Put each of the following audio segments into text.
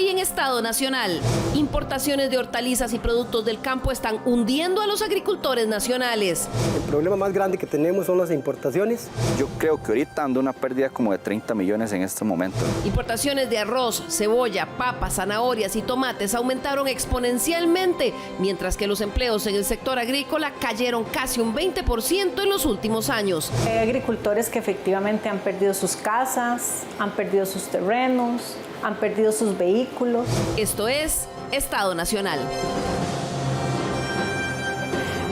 Hoy en Estado Nacional, importaciones de hortalizas y productos del campo están hundiendo a los agricultores nacionales. El problema más grande que tenemos son las importaciones. Yo creo que ahorita anda una pérdida como de 30 millones en este momento. Importaciones de arroz, cebolla, papas, zanahorias y tomates aumentaron exponencialmente, mientras que los empleos en el sector agrícola cayeron casi un 20% en los últimos años. Hay agricultores que efectivamente han perdido sus casas, han perdido sus terrenos, han perdido sus vehículos. Esto es Estado Nacional.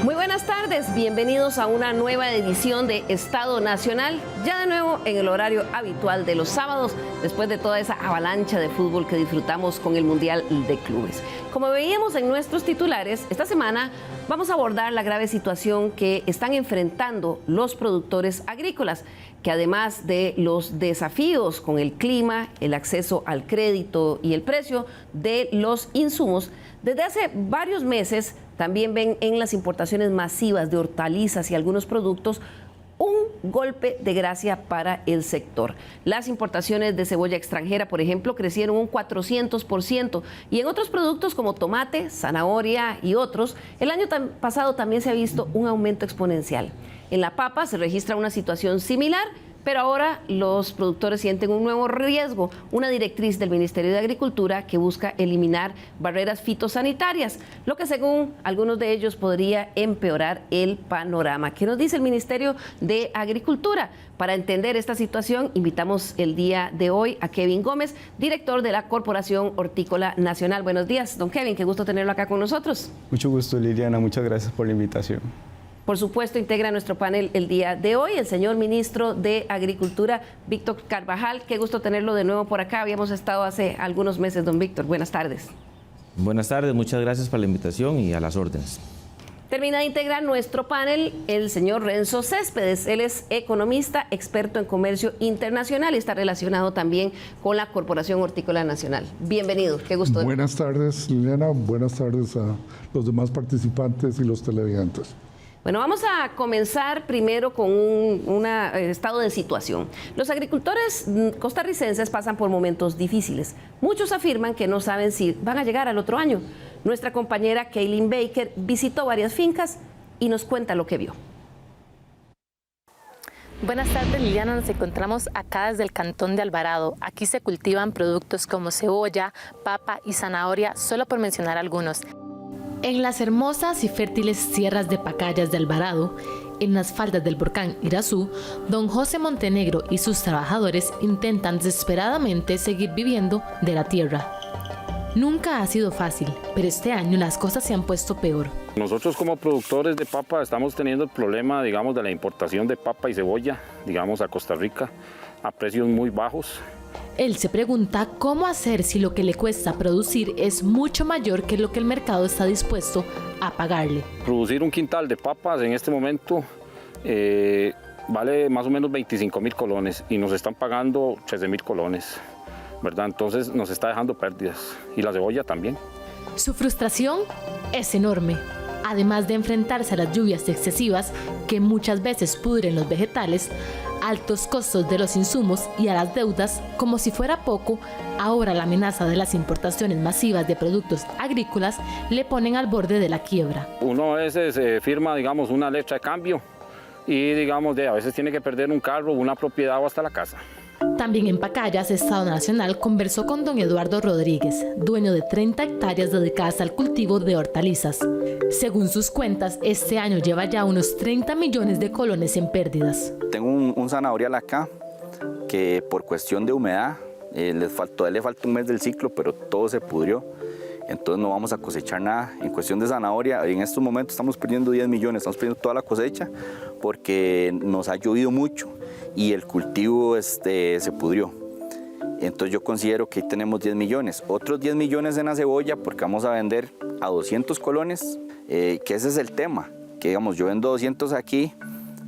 Muy buenas tardes, bienvenidos a una nueva edición de Estado Nacional, ya de nuevo en el horario habitual de los sábados, después de toda esa avalancha de fútbol que disfrutamos con el Mundial de Clubes. Como veíamos en nuestros titulares, esta semana vamos a abordar la grave situación que están enfrentando los productores agrícolas, que además de los desafíos con el clima, el acceso al crédito y el precio de los insumos, desde hace varios meses también ven en las importaciones masivas de hortalizas y algunos productos un golpe de gracia para el sector. Las importaciones de cebolla extranjera, por ejemplo, crecieron un 400%, y en otros productos como tomate, zanahoria y otros, el año pasado también se ha visto un aumento exponencial. En la papa se registra una situación similar, pero ahora los productores sienten un nuevo riesgo, una directriz del Ministerio de Agricultura que busca eliminar barreras fitosanitarias, lo que según algunos de ellos podría empeorar el panorama. ¿Qué nos dice el Ministerio de Agricultura? Para entender esta situación, invitamos el día de hoy a Kevin Gómez, director de la Corporación Hortícola Nacional. Buenos días, don Kevin, qué gusto tenerlo acá con nosotros. Mucho gusto, Liliana, muchas gracias por la invitación. Por supuesto, integra nuestro panel el día de hoy el señor ministro de Agricultura, Víctor Carvajal. Qué gusto tenerlo de nuevo por acá. Habíamos estado hace algunos meses, don Víctor. Buenas tardes. Buenas tardes, muchas gracias por la invitación y a las órdenes. Termina de integrar nuestro panel el señor Renzo Céspedes. Él es economista, experto en comercio internacional y está relacionado también con la Corporación Hortícola Nacional. Bienvenido, qué gusto. Buenas tardes, Liliana. Buenas tardes a los demás participantes y los televidentes. Bueno, vamos a comenzar primero con un estado de situación. Los agricultores costarricenses pasan por momentos difíciles. Muchos afirman que no saben si van a llegar al otro año. Nuestra compañera Kaylin Baker visitó varias fincas y nos cuenta lo que vio. Buenas tardes, Liliana. Nos encontramos acá desde el cantón de Alvarado. Aquí se cultivan productos como cebolla, papa y zanahoria, solo por mencionar algunos. En las hermosas y fértiles sierras de Pacayas de Alvarado, en las faldas del volcán Irazú, don José Montenegro y sus trabajadores intentan desesperadamente seguir viviendo de la tierra. Nunca ha sido fácil, pero este año las cosas se han puesto peor. Nosotros como productores de papa estamos teniendo el problema, digamos, de la importación de papa y cebolla, digamos, a Costa Rica a precios muy bajos. Él se pregunta cómo hacer si lo que le cuesta producir es mucho mayor que lo que el mercado está dispuesto a pagarle. Producir un quintal de papas en este momento vale más o menos 25.000 colones y nos están pagando 13.000 colones, ¿verdad? Entonces nos está dejando pérdidas, y la cebolla también. Su frustración es enorme. Además de enfrentarse a las lluvias excesivas que muchas veces pudren los vegetales, altos costos de los insumos y a las deudas, como si fuera poco, ahora la amenaza de las importaciones masivas de productos agrícolas le ponen al borde de la quiebra. Uno a veces firma, digamos, una letra de cambio y, digamos, a veces tiene que perder un carro, una propiedad o hasta la casa. También en Pacayas, Estado Nacional conversó con don Eduardo Rodríguez, dueño de 30 hectáreas dedicadas al cultivo de hortalizas. Según sus cuentas, este año lleva ya unos 30 millones de colones en pérdidas. Tengo un zanahorial acá que por cuestión de humedad, le falta un mes del ciclo, pero todo se pudrió. Entonces no vamos a cosechar nada. En cuestión de zanahoria, en estos momentos estamos perdiendo 10 millones, estamos perdiendo toda la cosecha porque nos ha llovido mucho y el cultivo se pudrió. Entonces yo considero que ahí tenemos 10 millones. Otros 10 millones en la cebolla porque vamos a vender a 200 colones, que ese es el tema. Que digamos, yo vendo 200 aquí,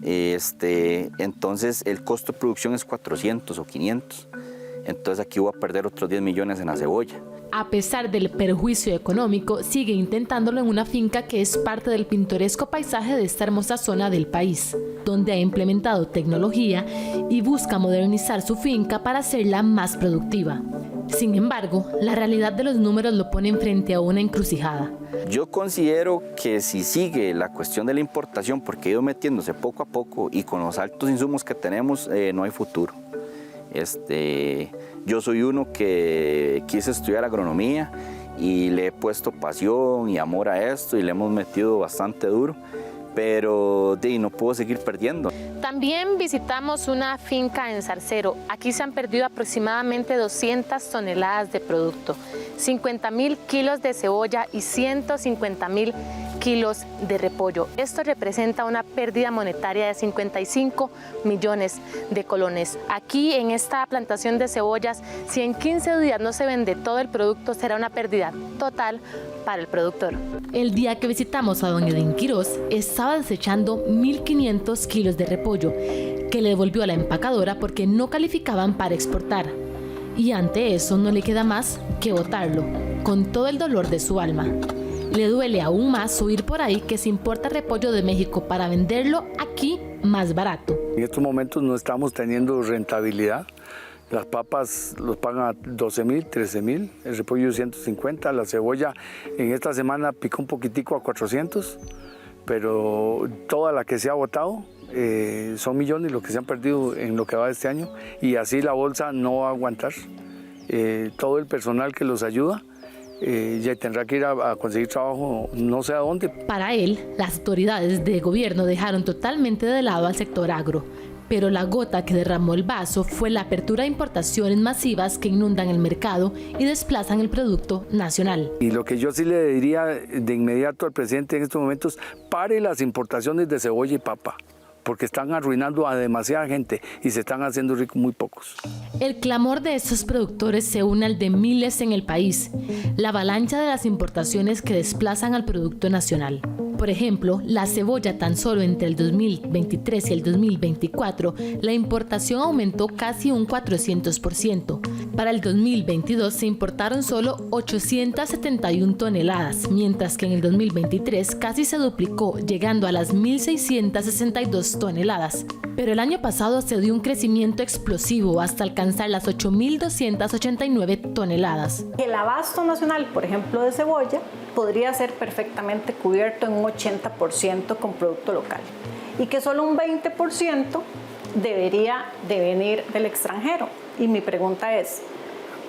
entonces el costo de producción es 400 o 500. Entonces aquí voy a perder otros 10 millones en la cebolla. A pesar del perjuicio económico, sigue intentándolo en una finca que es parte del pintoresco paisaje de esta hermosa zona del país, donde ha implementado tecnología y busca modernizar su finca para hacerla más productiva. Sin embargo, la realidad de los números lo pone frente a una encrucijada. Yo considero que si sigue la cuestión de la importación, porque ha ido metiéndose poco a poco y con los altos insumos que tenemos, no hay futuro. Yo soy uno que quise estudiar agronomía y le he puesto pasión y amor a esto y le hemos metido bastante duro, pero no puedo seguir perdiendo. También visitamos una finca en Zarcero. Aquí se han perdido aproximadamente 200 toneladas de producto, 50.000 kilos de cebolla y 150.000 kilos de repollo. Esto representa una pérdida monetaria de 55 millones de colones. Aquí en esta plantación de cebollas, si en 15 días no se vende todo el producto, será una pérdida total para el productor. El día que visitamos a don Edén Quiroz, estaba desechando 1.500 kilos de repollo, que le devolvió a la empacadora porque no calificaban para exportar. Y ante eso no le queda más que botarlo, con todo el dolor de su alma. Le duele aún más oír por ahí que se importa repollo de México para venderlo aquí más barato. En estos momentos no estamos teniendo rentabilidad. Las papas los pagan a 12.000, 13.000, el repollo 150, la cebolla en esta semana picó un poquitico a 400, pero toda la que se ha botado son millones los que se han perdido en lo que va de este año y así la bolsa no va a aguantar. Todo el personal que los ayuda ya tendrá que ir a conseguir trabajo no sé a dónde. Para él, las autoridades de gobierno dejaron totalmente de lado al sector agro. Pero la gota que derramó el vaso fue la apertura de importaciones masivas que inundan el mercado y desplazan el producto nacional. Y lo que yo sí le diría de inmediato al presidente en estos momentos, pare las importaciones de cebolla y papa, porque están arruinando a demasiada gente y se están haciendo ricos muy pocos. El clamor de estos productores se une al de miles en el país, la avalancha de las importaciones que desplazan al producto nacional. Por ejemplo, la cebolla tan solo entre el 2023 y el 2024, la importación aumentó casi un 400%. Para el 2022 se importaron solo 871 toneladas, mientras que en el 2023 casi se duplicó, llegando a las 1.662 toneladas. Pero el año pasado se dio un crecimiento explosivo hasta alcanzar las 8.289 toneladas. El abasto nacional, por ejemplo, de cebolla, podría ser perfectamente cubierto en un 80% con producto local y que solo un 20% debería de venir del extranjero. Y mi pregunta es,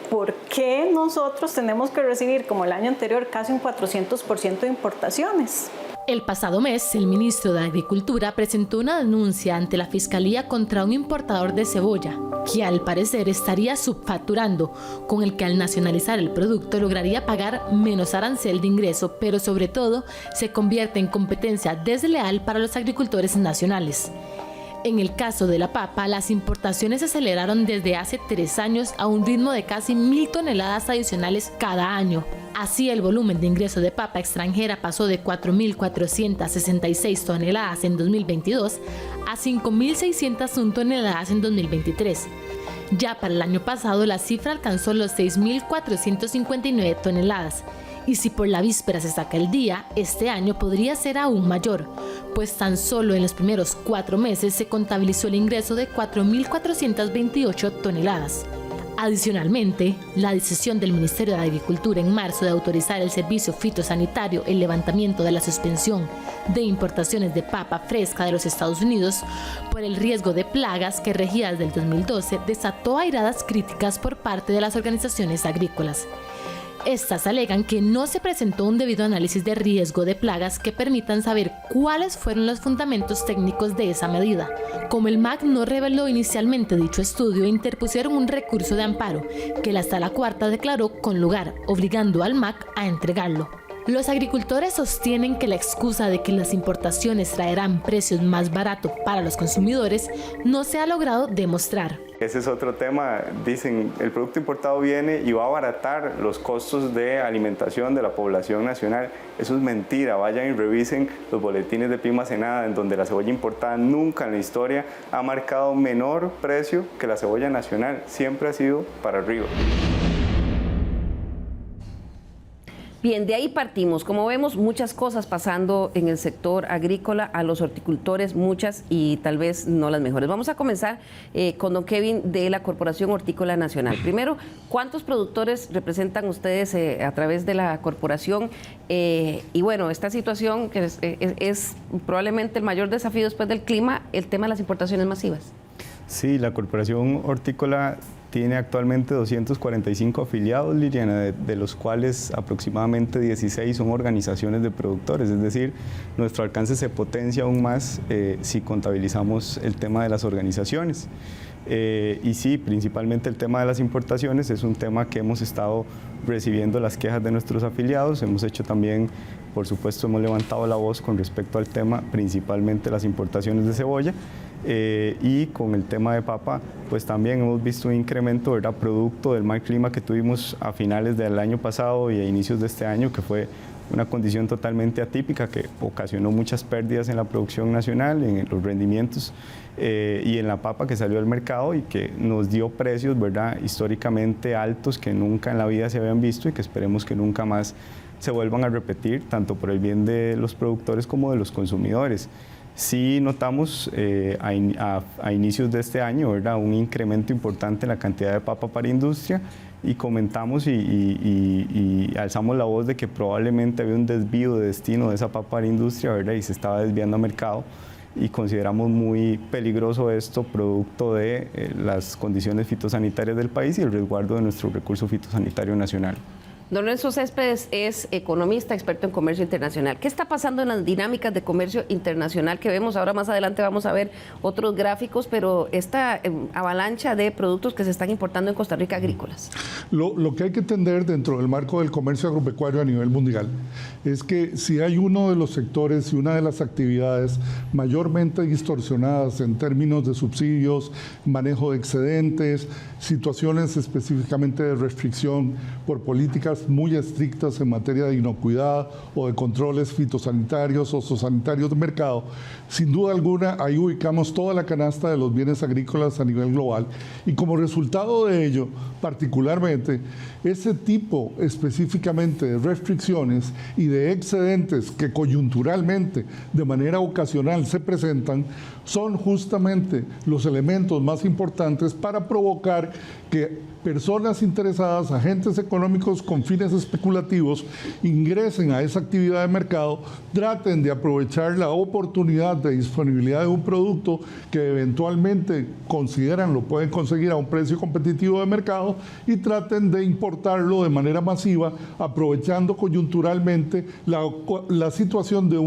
¿por qué nosotros tenemos que recibir, como el año anterior, casi un 400% de importaciones? El pasado mes, el ministro de Agricultura presentó una denuncia ante la Fiscalía contra un importador de cebolla, que al parecer estaría subfacturando, con el que al nacionalizar el producto lograría pagar menos arancel de ingreso, pero sobre todo se convierte en competencia desleal para los agricultores nacionales. En el caso de la papa, las importaciones se aceleraron desde hace 3 años a un ritmo de casi 1.000 toneladas adicionales cada año. Así, el volumen de ingreso de papa extranjera pasó de 4.466 toneladas en 2022 a 5.601 toneladas en 2023. Ya para el año pasado, la cifra alcanzó los 6.459 toneladas. Y si por la víspera se saca el día, este año podría ser aún mayor, pues tan solo en los primeros 4 meses se contabilizó el ingreso de 4.428 toneladas. Adicionalmente, la decisión del Ministerio de Agricultura en marzo de autorizar el servicio fitosanitario, el levantamiento de la suspensión de importaciones de papa fresca de los Estados Unidos por el riesgo de plagas que regía desde el 2012, desató airadas críticas por parte de las organizaciones agrícolas. Estas alegan que no se presentó un debido análisis de riesgo de plagas que permitan saber cuáles fueron los fundamentos técnicos de esa medida. Como el MAC no reveló inicialmente dicho estudio, interpusieron un recurso de amparo que la Sala Cuarta declaró con lugar, obligando al MAC a entregarlo. Los agricultores sostienen que la excusa de que las importaciones traerán precios más baratos para los consumidores no se ha logrado demostrar. Ese es otro tema. Dicen, el producto importado viene y va a abaratar los costos de alimentación de la población nacional. Eso es mentira. Vayan y revisen los boletines de Pima Senada, en donde la cebolla importada nunca en la historia ha marcado menor precio que la cebolla nacional. Siempre ha sido para arriba. Bien, de ahí partimos. Como vemos, muchas cosas pasando en el sector agrícola, a los horticultores, muchas y tal vez no las mejores. Vamos a comenzar con don Kevin de la Corporación Hortícola Nacional. Primero, ¿cuántos productores representan ustedes a través de la corporación? Y bueno, esta situación que es probablemente el mayor desafío después del clima, el tema de las importaciones masivas. Sí, la Corporación Hortícola tiene actualmente 245 afiliados, Liliana, de los cuales aproximadamente 16 son organizaciones de productores, es decir, nuestro alcance se potencia aún más si contabilizamos el tema de las organizaciones. Y sí, principalmente el tema de las importaciones es un tema que hemos estado recibiendo las quejas de nuestros afiliados, hemos hecho también, por supuesto, hemos levantado la voz con respecto al tema, principalmente las importaciones de cebolla. Y con el tema de papa, pues también hemos visto un incremento, ¿verdad?, producto del mal clima que tuvimos a finales del año pasado y a inicios de este año, que fue una condición totalmente atípica que ocasionó muchas pérdidas en la producción nacional, en los rendimientos y en la papa que salió al mercado y que nos dio precios, ¿verdad?, históricamente altos que nunca en la vida se habían visto y que esperemos que nunca más se vuelvan a repetir, tanto por el bien de los productores como de los consumidores. Sí notamos a inicios de este año, ¿verdad?, un incremento importante en la cantidad de papa para industria y comentamos y alzamos la voz de que probablemente había un desvío de destino de esa papa para industria, ¿verdad?, y se estaba desviando a mercado y consideramos muy peligroso esto producto de las condiciones fitosanitarias del país y el resguardo de nuestro recurso fitosanitario nacional. Don Lorenzo Céspedes es economista, experto en comercio internacional. ¿Qué está pasando en las dinámicas de comercio internacional que vemos? Ahora más adelante vamos a ver otros gráficos, pero esta avalancha de productos que se están importando en Costa Rica agrícolas. Lo que hay que entender dentro del marco del comercio agropecuario a nivel mundial es que si hay uno de los sectores y una de las actividades mayormente distorsionadas en términos de subsidios, manejo de excedentes, situaciones específicamente de restricción por políticas muy estrictas en materia de inocuidad o de controles fitosanitarios o zoosanitarios de mercado, sin duda alguna ahí ubicamos toda la canasta de los bienes agrícolas a nivel global y como resultado de ello, particularmente, ese tipo específicamente de restricciones y de excedentes que coyunturalmente, de manera ocasional se presentan, son justamente los elementos más importantes para provocar que personas interesadas, agentes económicos con fines especulativos, ingresen a esa actividad de mercado, traten de aprovechar la oportunidad de disponibilidad de un producto que eventualmente consideran lo pueden conseguir a un precio competitivo de mercado y traten de importarlo de manera masiva, aprovechando coyunturalmente la situación de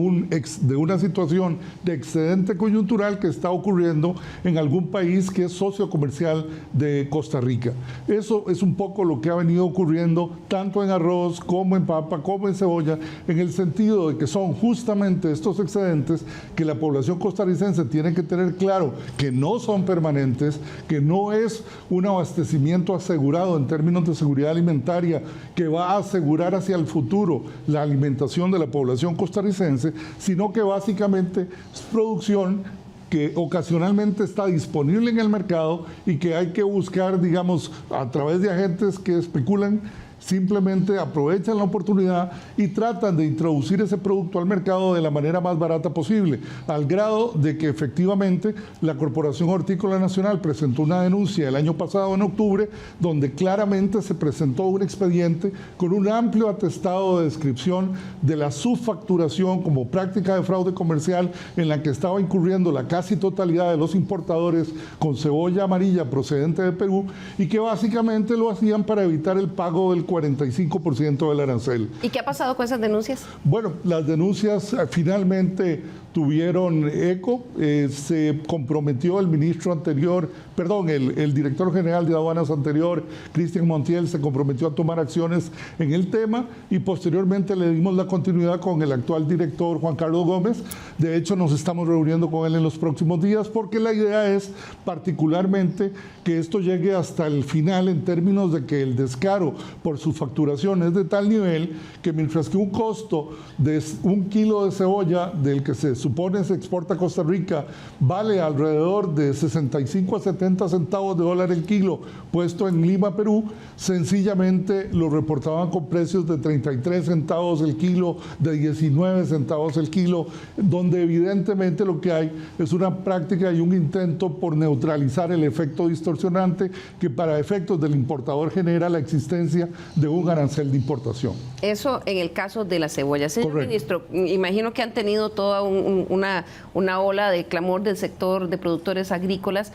una situación de excedente coyuntural que está ocurriendo en algún país que es socio comercial de Costa Rica. Eso es un poco lo que ha venido ocurriendo tanto en arroz como en papa, como en cebolla, en el sentido de que son justamente estos excedentes que la población costarricense tiene que tener claro que no son permanentes, que no es un abastecimiento asegurado en términos de seguridad alimentaria que va a asegurar hacia el futuro la alimentación de la población costarricense, sino que básicamente es producción que ocasionalmente está disponible en el mercado y que hay que buscar, digamos, a través de agentes que especulan, simplemente aprovechan la oportunidad y tratan de introducir ese producto al mercado de la manera más barata posible, al grado de que efectivamente la Corporación Hortícola Nacional presentó una denuncia el año pasado en octubre, donde claramente se presentó un expediente con un amplio atestado de descripción de la subfacturación como práctica de fraude comercial en la que estaba incurriendo la casi totalidad de los importadores con cebolla amarilla procedente de Perú y que básicamente lo hacían para evitar el pago del 45% del arancel. ¿Y qué ha pasado con esas denuncias? Bueno, las denuncias finalmente tuvieron eco, se comprometió el ministro anterior, perdón, el director general de aduanas anterior, Cristian Montiel, se comprometió a tomar acciones en el tema y posteriormente le dimos la continuidad con el actual director Juan Carlos Gómez. De hecho, nos estamos reuniendo con él en los próximos días porque la idea es particularmente que esto llegue hasta el final en términos de que el descaro por su facturación es de tal nivel que mientras que un costo de 1 kilo de cebolla del que se supone se exporta a Costa Rica vale alrededor de 65 a 70 centavos de dólar el kilo, puesto en Lima, Perú, sencillamente lo reportaban con precios de 33 centavos el kilo, de 19 centavos el kilo, donde evidentemente lo que hay es una práctica y un intento por neutralizar el efecto distorsionante que para efectos del importador genera la existencia de un arancel de importación. Eso en el caso de la cebolla. Señor ministro, imagino que han tenido toda una ola de clamor del sector de productores agrícolas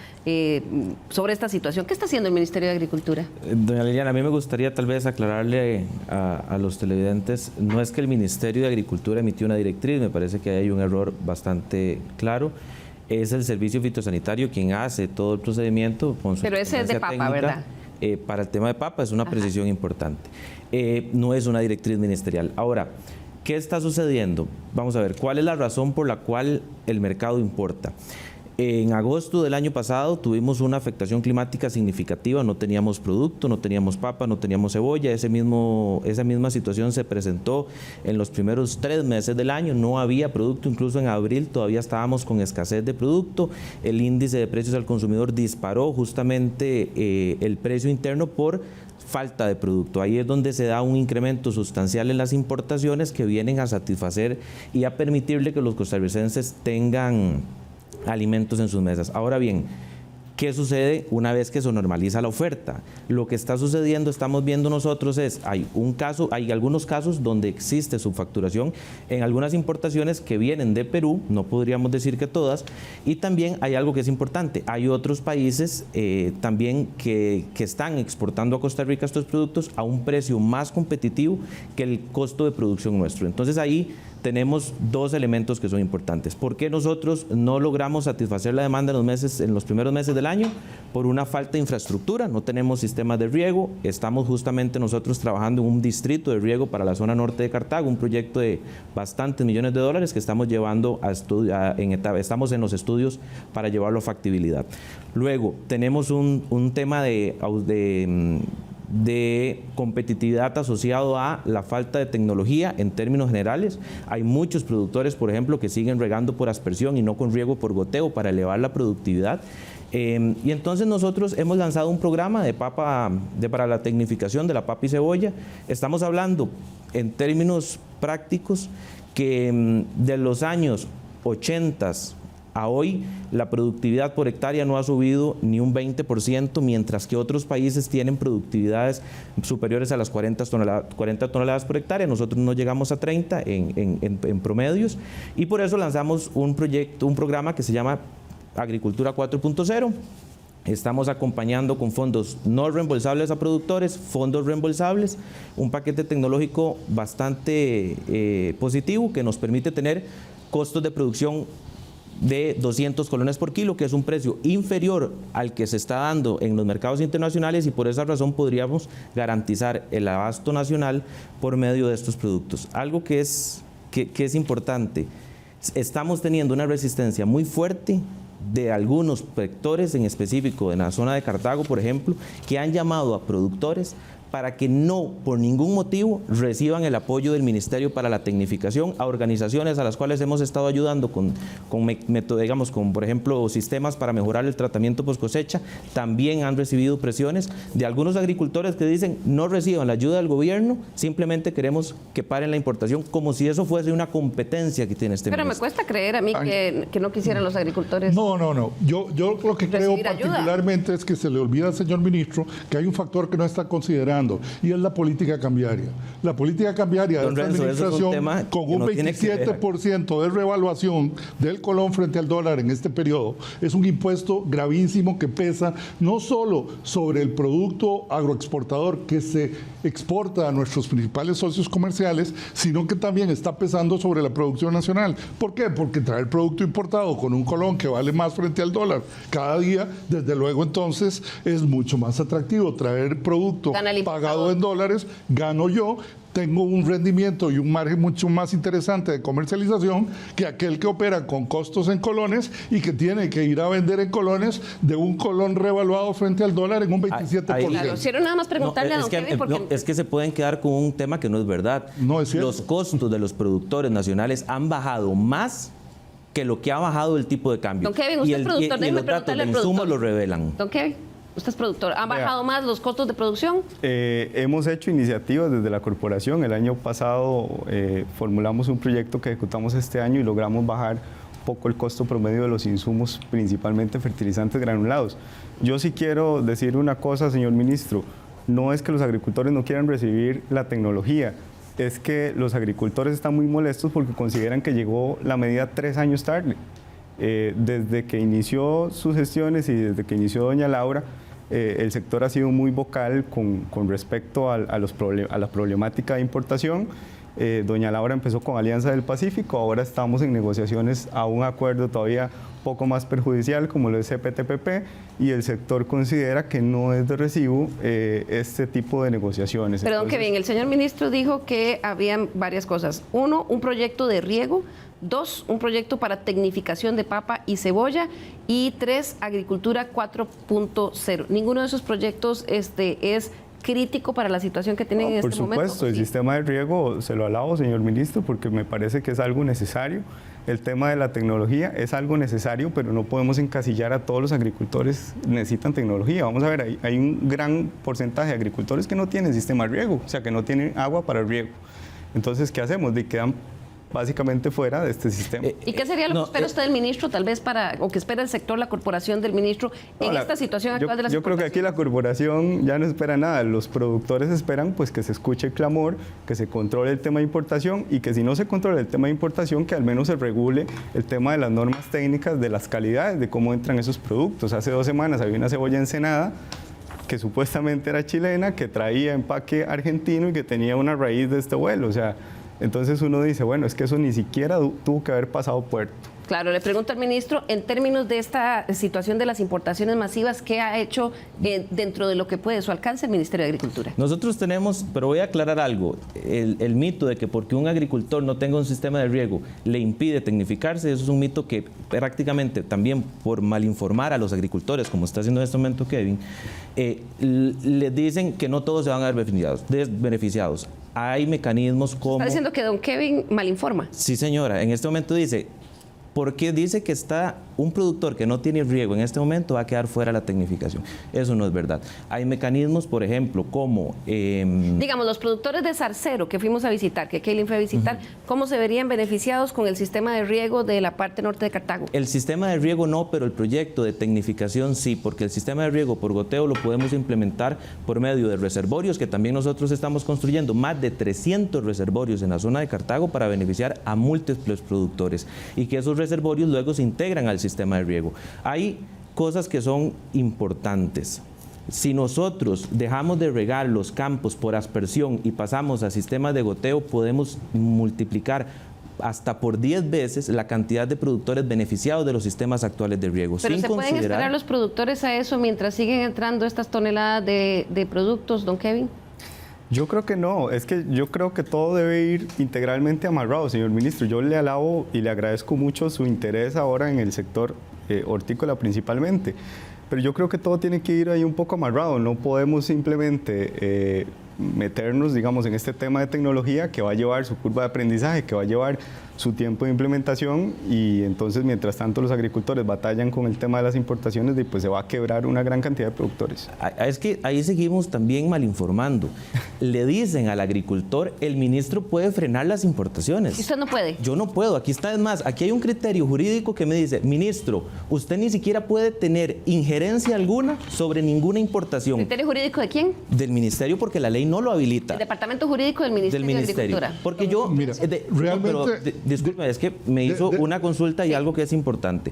sobre esta situación. ¿Qué está haciendo el Ministerio de Agricultura? Doña Liliana, a mí me gustaría tal vez aclararle a los televidentes, no es que el Ministerio de Agricultura emitió una directriz, me parece que hay un error bastante claro. Es el Servicio Fitosanitario quien hace todo el procedimiento. Con su Pero ese es de papa, técnica, ¿verdad? Para el tema de papa es una precisión importante. No es una directriz ministerial. Ahora, ¿qué está sucediendo? Vamos a ver, ¿cuál es la razón por la cual el mercado importa? En agosto del año pasado tuvimos una afectación climática significativa, no teníamos producto, no teníamos papa, no teníamos cebolla, esa misma situación se presentó en los primeros 3 meses del año, no había producto, incluso en abril todavía estábamos con escasez de producto, el índice de precios al consumidor disparó justamente el precio interno por falta de producto. Ahí es donde se da un incremento sustancial en las importaciones que vienen a satisfacer y a permitirle que los costarricenses tengan alimentos en sus mesas. Ahora bien, ¿qué sucede una vez que se normaliza la oferta? Lo que está sucediendo, estamos viendo nosotros hay algunos casos donde existe subfacturación en algunas importaciones que vienen de Perú, no podríamos decir que todas, y también hay algo que es importante, hay otros países también que están exportando a Costa Rica estos productos a un precio más competitivo que el costo de producción nuestro. Entonces ahí tenemos 2 elementos que son importantes. ¿Por qué nosotros no logramos satisfacer la demanda en los primeros meses del año? Por una falta de infraestructura, no tenemos sistemas de riego, estamos justamente nosotros trabajando en un distrito de riego para la zona norte de Cartago, un proyecto de bastantes millones de dólares que estamos llevando estamos en los estudios para llevarlo a factibilidad. Luego, tenemos un tema de competitividad asociado a la falta de tecnología en términos generales. Hay muchos productores, por ejemplo, que siguen regando por aspersión y no con riego por goteo para elevar la productividad. Y entonces nosotros hemos lanzado un programa para la tecnificación de la papa y cebolla. Estamos hablando en términos prácticos que de los años 80 a hoy, la productividad por hectárea no ha subido ni un 20%, mientras que otros países tienen productividades superiores a las 40 toneladas por hectárea. Nosotros no llegamos a 30 en promedios, y por eso lanzamos un programa que se llama Agricultura 4.0. Estamos acompañando con fondos no reembolsables a productores, fondos reembolsables, un paquete tecnológico bastante positivo que nos permite tener costos de producción de 200 colones por kilo, que es un precio inferior al que se está dando en los mercados internacionales, y por esa razón podríamos garantizar el abasto nacional por medio de estos productos. Algo que es importante, estamos teniendo una resistencia muy fuerte de algunos sectores, en específico en la zona de Cartago, por ejemplo, que han llamado a productores para que no, por ningún motivo, reciban el apoyo del Ministerio para la Tecnificación, a organizaciones a las cuales hemos estado ayudando con por ejemplo, sistemas para mejorar el tratamiento post cosecha. También han recibido presiones de algunos agricultores que dicen no reciban la ayuda del gobierno, simplemente queremos que paren la importación, como si eso fuese una competencia que tiene este Pero ministro. me cuesta creer a mí que no quisieran los agricultores. No. Yo lo que creo particularmente es que se le olvida al señor ministro que hay un factor que no está considerando, y es la política cambiaria. La política cambiaria de esta administración, con un 27% de revaluación del colón frente al dólar en este periodo, es un impuesto gravísimo que pesa no solo sobre el producto agroexportador que se exporta a nuestros principales socios comerciales, sino que también está pesando sobre la producción nacional. ¿Por qué? Porque traer producto importado con un colón que vale más frente al dólar cada día, desde luego entonces es mucho más atractivo. Traer producto pagado en dólares, gano yo, tengo un rendimiento y un margen mucho más interesante de comercialización que aquel que opera con costos en colones y que tiene que ir a vender en colones de un colón revaluado frente al dólar en un 27%. Claro, quiero nada más preguntarle a don Kevin, porque es que se pueden quedar con un tema que no es verdad. No es cierto. Los costos de los productores nacionales han bajado más que lo que ha bajado el tipo de cambio. Don Kevin, usted es productor, y déjeme los datos de preguntarle al insumos productor. lo revelan. Don Kevin, usted es productor. ¿Han bajado más los costos de producción? Hemos hecho iniciativas desde la corporación. El año pasado formulamos un proyecto que ejecutamos este año y logramos bajar un poco el costo promedio de los insumos, principalmente fertilizantes granulados. Yo sí quiero decir una cosa, señor ministro. No es que los agricultores no quieran recibir la tecnología, es que los agricultores están muy molestos porque consideran que llegó la medida 3 años tarde. Desde que inició sus gestiones y desde que inició doña Laura, el sector ha sido muy vocal con respecto a la problemática de importación. Doña Laura empezó con Alianza del Pacífico, ahora estamos en negociaciones a un acuerdo todavía poco más perjudicial como lo es CPTPP, y el sector considera que no es de recibo este tipo de negociaciones. Pero don Kevin, el señor ministro dijo que habían varias cosas. 1, un proyecto de riego. 2, un proyecto para tecnificación de papa y cebolla. Y 3, agricultura 4.0. Ninguno de esos proyectos es crítico para la situación que tienen en este momento. Por supuesto, el sistema de riego se lo alabo, señor ministro, porque me parece que es algo necesario. El tema de la tecnología es algo necesario, pero no podemos encasillar a todos los agricultores necesitan tecnología. Vamos a ver, hay un gran porcentaje de agricultores que no tienen sistema de riego, o sea, que no tienen agua para el riego. Entonces, ¿qué hacemos? Quedan básicamente fuera de este sistema. ¿Y qué sería lo que espera usted del ministro, tal vez o que espera el sector, la corporación del ministro, en esta situación actual de las Yo creo que aquí la corporación ya no espera nada. Los productores esperan pues que se escuche el clamor, que se controle el tema de importación y que si no se controla el tema de importación, que al menos se regule el tema de las normas técnicas, de las calidades, de cómo entran esos productos. Hace 2 semanas había una cebolla ensenada que supuestamente era chilena, que traía empaque argentino y que tenía una raíz de este vuelo. O sea, entonces uno dice, bueno, es que eso ni siquiera tuvo que haber pasado puerto. Claro, le pregunto al ministro, en términos de esta situación de las importaciones masivas, ¿qué ha hecho dentro de lo que puede su alcance el Ministerio de Agricultura? Nosotros tenemos, pero voy a aclarar algo, el mito de que porque un agricultor no tenga un sistema de riego le impide tecnificarse, eso es un mito que prácticamente también por malinformar a los agricultores, como está haciendo en este momento Kevin, les dicen que no todos se van a ver beneficiados. Hay mecanismos como... ¿Está diciendo que don Kevin malinforma? Sí, señora. En este momento dice, ¿por qué dice que está un productor que no tiene riego en este momento va a quedar fuera de la tecnificación? Eso no es verdad. Hay mecanismos, por ejemplo, como... Digamos, los productores de Zarcero que fuimos a visitar, que Kaylin fue a visitar, ¿cómo se verían beneficiados con el sistema de riego de la parte norte de Cartago? El sistema de riego no, pero el proyecto de tecnificación sí, porque el sistema de riego por goteo lo podemos implementar por medio de reservorios, que también nosotros estamos construyendo más de 300 reservorios en la zona de Cartago para beneficiar a múltiples productores y que esos reservorios luego se integran al sistema de riego. Hay cosas que son importantes. Si nosotros dejamos de regar los campos por aspersión y pasamos a sistemas de goteo, podemos multiplicar hasta por 10 veces la cantidad de productores beneficiados de los sistemas actuales de riego. Pero ¿se pueden esperar los productores a eso mientras siguen entrando estas toneladas de productos, don Kevin? Yo creo que no, es que yo creo que todo debe ir integralmente amarrado, señor ministro. Yo le alabo y le agradezco mucho su interés ahora en el sector hortícola principalmente, pero yo creo que todo tiene que ir ahí un poco amarrado. No podemos simplemente meternos, digamos, en este tema de tecnología que va a llevar su curva de aprendizaje, que va a llevar su tiempo de implementación y entonces mientras tanto los agricultores batallan con el tema de las importaciones y pues se va a quebrar una gran cantidad de productores. Es que ahí seguimos también malinformando. Le dicen al agricultor, el ministro puede frenar las importaciones. ¿Y usted no puede? Yo no puedo, aquí está, es más, aquí hay un criterio jurídico que me dice, ministro, usted ni siquiera puede tener injerencia alguna sobre ninguna importación. ¿Criterio jurídico de quién? Del ministerio, porque la ley no lo habilita. El departamento jurídico del Ministerio de Agricultura. Porque yo, mira, realmente... Disculpe, es que me hizo una consulta y algo que es importante.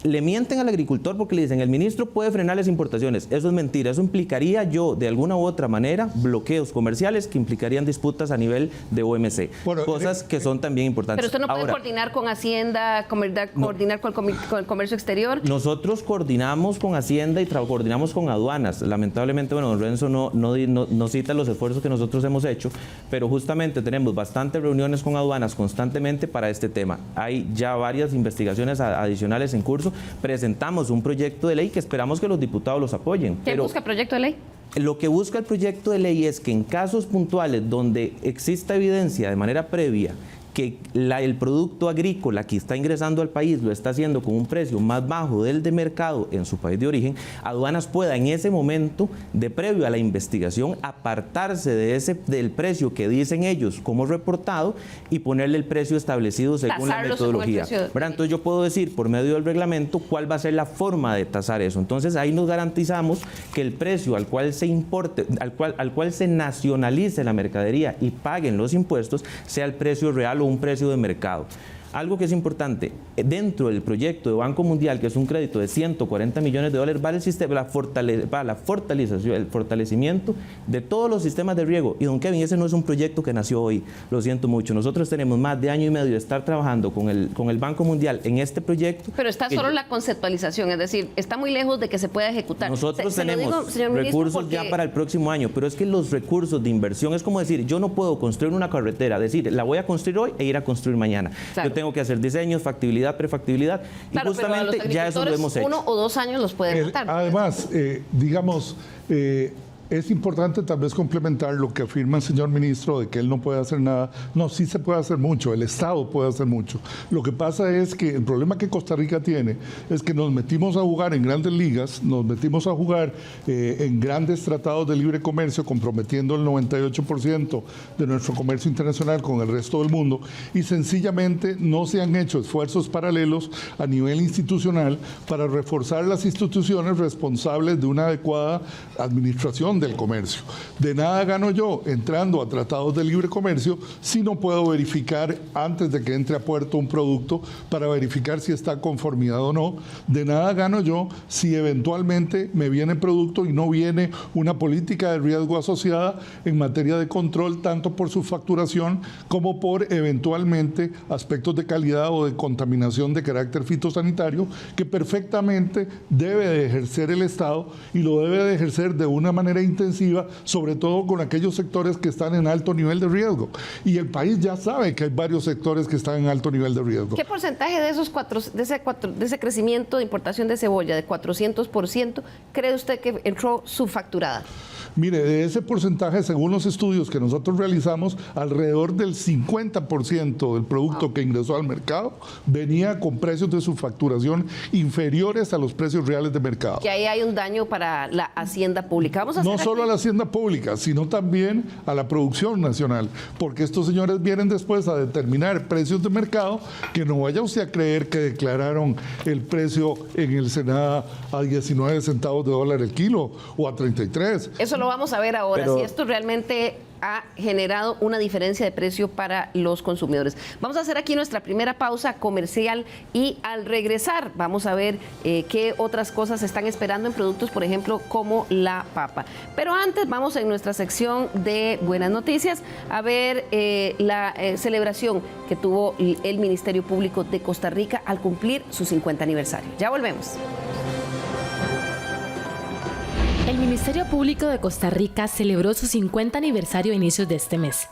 Le mienten al agricultor porque le dicen el ministro puede frenar las importaciones. Eso es mentira. Eso implicaría de alguna u otra manera, bloqueos comerciales que implicarían disputas a nivel de OMC. Bueno, cosas que son también importantes. Pero usted no puede coordinar con Hacienda, coordinar con el comercio exterior. Nosotros coordinamos con Hacienda y coordinamos con aduanas. Lamentablemente, bueno, don Renzo no cita los esfuerzos que nosotros hemos hecho, pero justamente tenemos bastantes reuniones con aduanas constantemente para este tema. Hay ya varias investigaciones adicionales en curso. Presentamos un proyecto de ley que esperamos que los diputados los apoyen. ¿Qué busca el proyecto de ley? Lo que busca el proyecto de ley es que en casos puntuales donde exista evidencia de manera previa que el producto agrícola que está ingresando al país lo está haciendo con un precio más bajo del de mercado en su país de origen, aduanas pueda en ese momento, de previo a la investigación, apartarse del precio que dicen ellos como reportado y ponerle el precio establecido según la metodología. Entonces yo puedo decir por medio del reglamento cuál va a ser la forma de tasar eso. Entonces ahí nos garantizamos que el precio al cual se importe, al cual se nacionalice la mercadería y paguen los impuestos, sea el precio real o un precio de mercado. Algo que es importante, dentro del proyecto de Banco Mundial, que es un crédito de 140 millones de dólares, va el sistema, el fortalecimiento de todos los sistemas de riego. Y don Kevin, ese no es un proyecto que nació hoy, lo siento mucho. Nosotros tenemos más de año y medio de estar trabajando con el Banco Mundial en este proyecto. Pero está solo la conceptualización, es decir, está muy lejos de que se pueda ejecutar. Nosotros tenemos recursos ya para el próximo año, pero es que los recursos de inversión, es como decir, yo no puedo construir una carretera, decir, la voy a construir hoy e ir a construir mañana. Claro. Tengo que hacer diseños, factibilidad, prefactibilidad, y justamente ya eso lo hemos hecho. 1 o 2 años los pueden matar. Además, digamos, es importante tal vez complementar lo que afirma el señor ministro de que él no puede hacer nada. No, sí se puede hacer mucho, el Estado puede hacer mucho. Lo que pasa es que el problema que Costa Rica tiene es que nos metimos a jugar en grandes ligas, nos metimos a jugar en grandes tratados de libre comercio, comprometiendo el 98% de nuestro comercio internacional con el resto del mundo, y sencillamente no se han hecho esfuerzos paralelos a nivel institucional para reforzar las instituciones responsables de una adecuada administración del comercio. De nada gano yo entrando a tratados de libre comercio si no puedo verificar antes de que entre a puerto un producto para verificar si está conformidad o no. De nada gano yo si eventualmente me viene producto y no viene una política de riesgo asociada en materia de control, tanto por su facturación como por eventualmente aspectos de calidad o de contaminación de carácter fitosanitario que perfectamente debe de ejercer el Estado, y lo debe de ejercer de una manera intensiva, sobre todo con aquellos sectores que están en alto nivel de riesgo. Y el país ya sabe que hay varios sectores que están en alto nivel de riesgo. ¿Qué porcentaje de ese crecimiento de importación de cebolla de 400% cree usted que entró subfacturada? Mire, de ese porcentaje, según los estudios que nosotros realizamos, alrededor del 50% del producto que ingresó al mercado venía con precios de subfacturación inferiores a los precios reales de mercado. Que ahí hay un daño para la hacienda pública. No solo a la hacienda pública, sino también a la producción nacional, porque estos señores vienen después a determinar precios de mercado, que no vaya usted a creer que declararon el precio en el Senado a 19 centavos de dólar el kilo o a 33. Eso lo vamos a ver ahora, si esto realmente ha generado una diferencia de precio para los consumidores. Vamos a hacer aquí nuestra primera pausa comercial y al regresar vamos a ver qué otras cosas se están esperando en productos, por ejemplo, como la papa. Pero antes vamos en nuestra sección de buenas noticias a ver la celebración que tuvo el Ministerio Público de Costa Rica al cumplir su 50 aniversario. Ya volvemos. El Ministerio Público de Costa Rica celebró su 50 aniversario a inicios de este mes.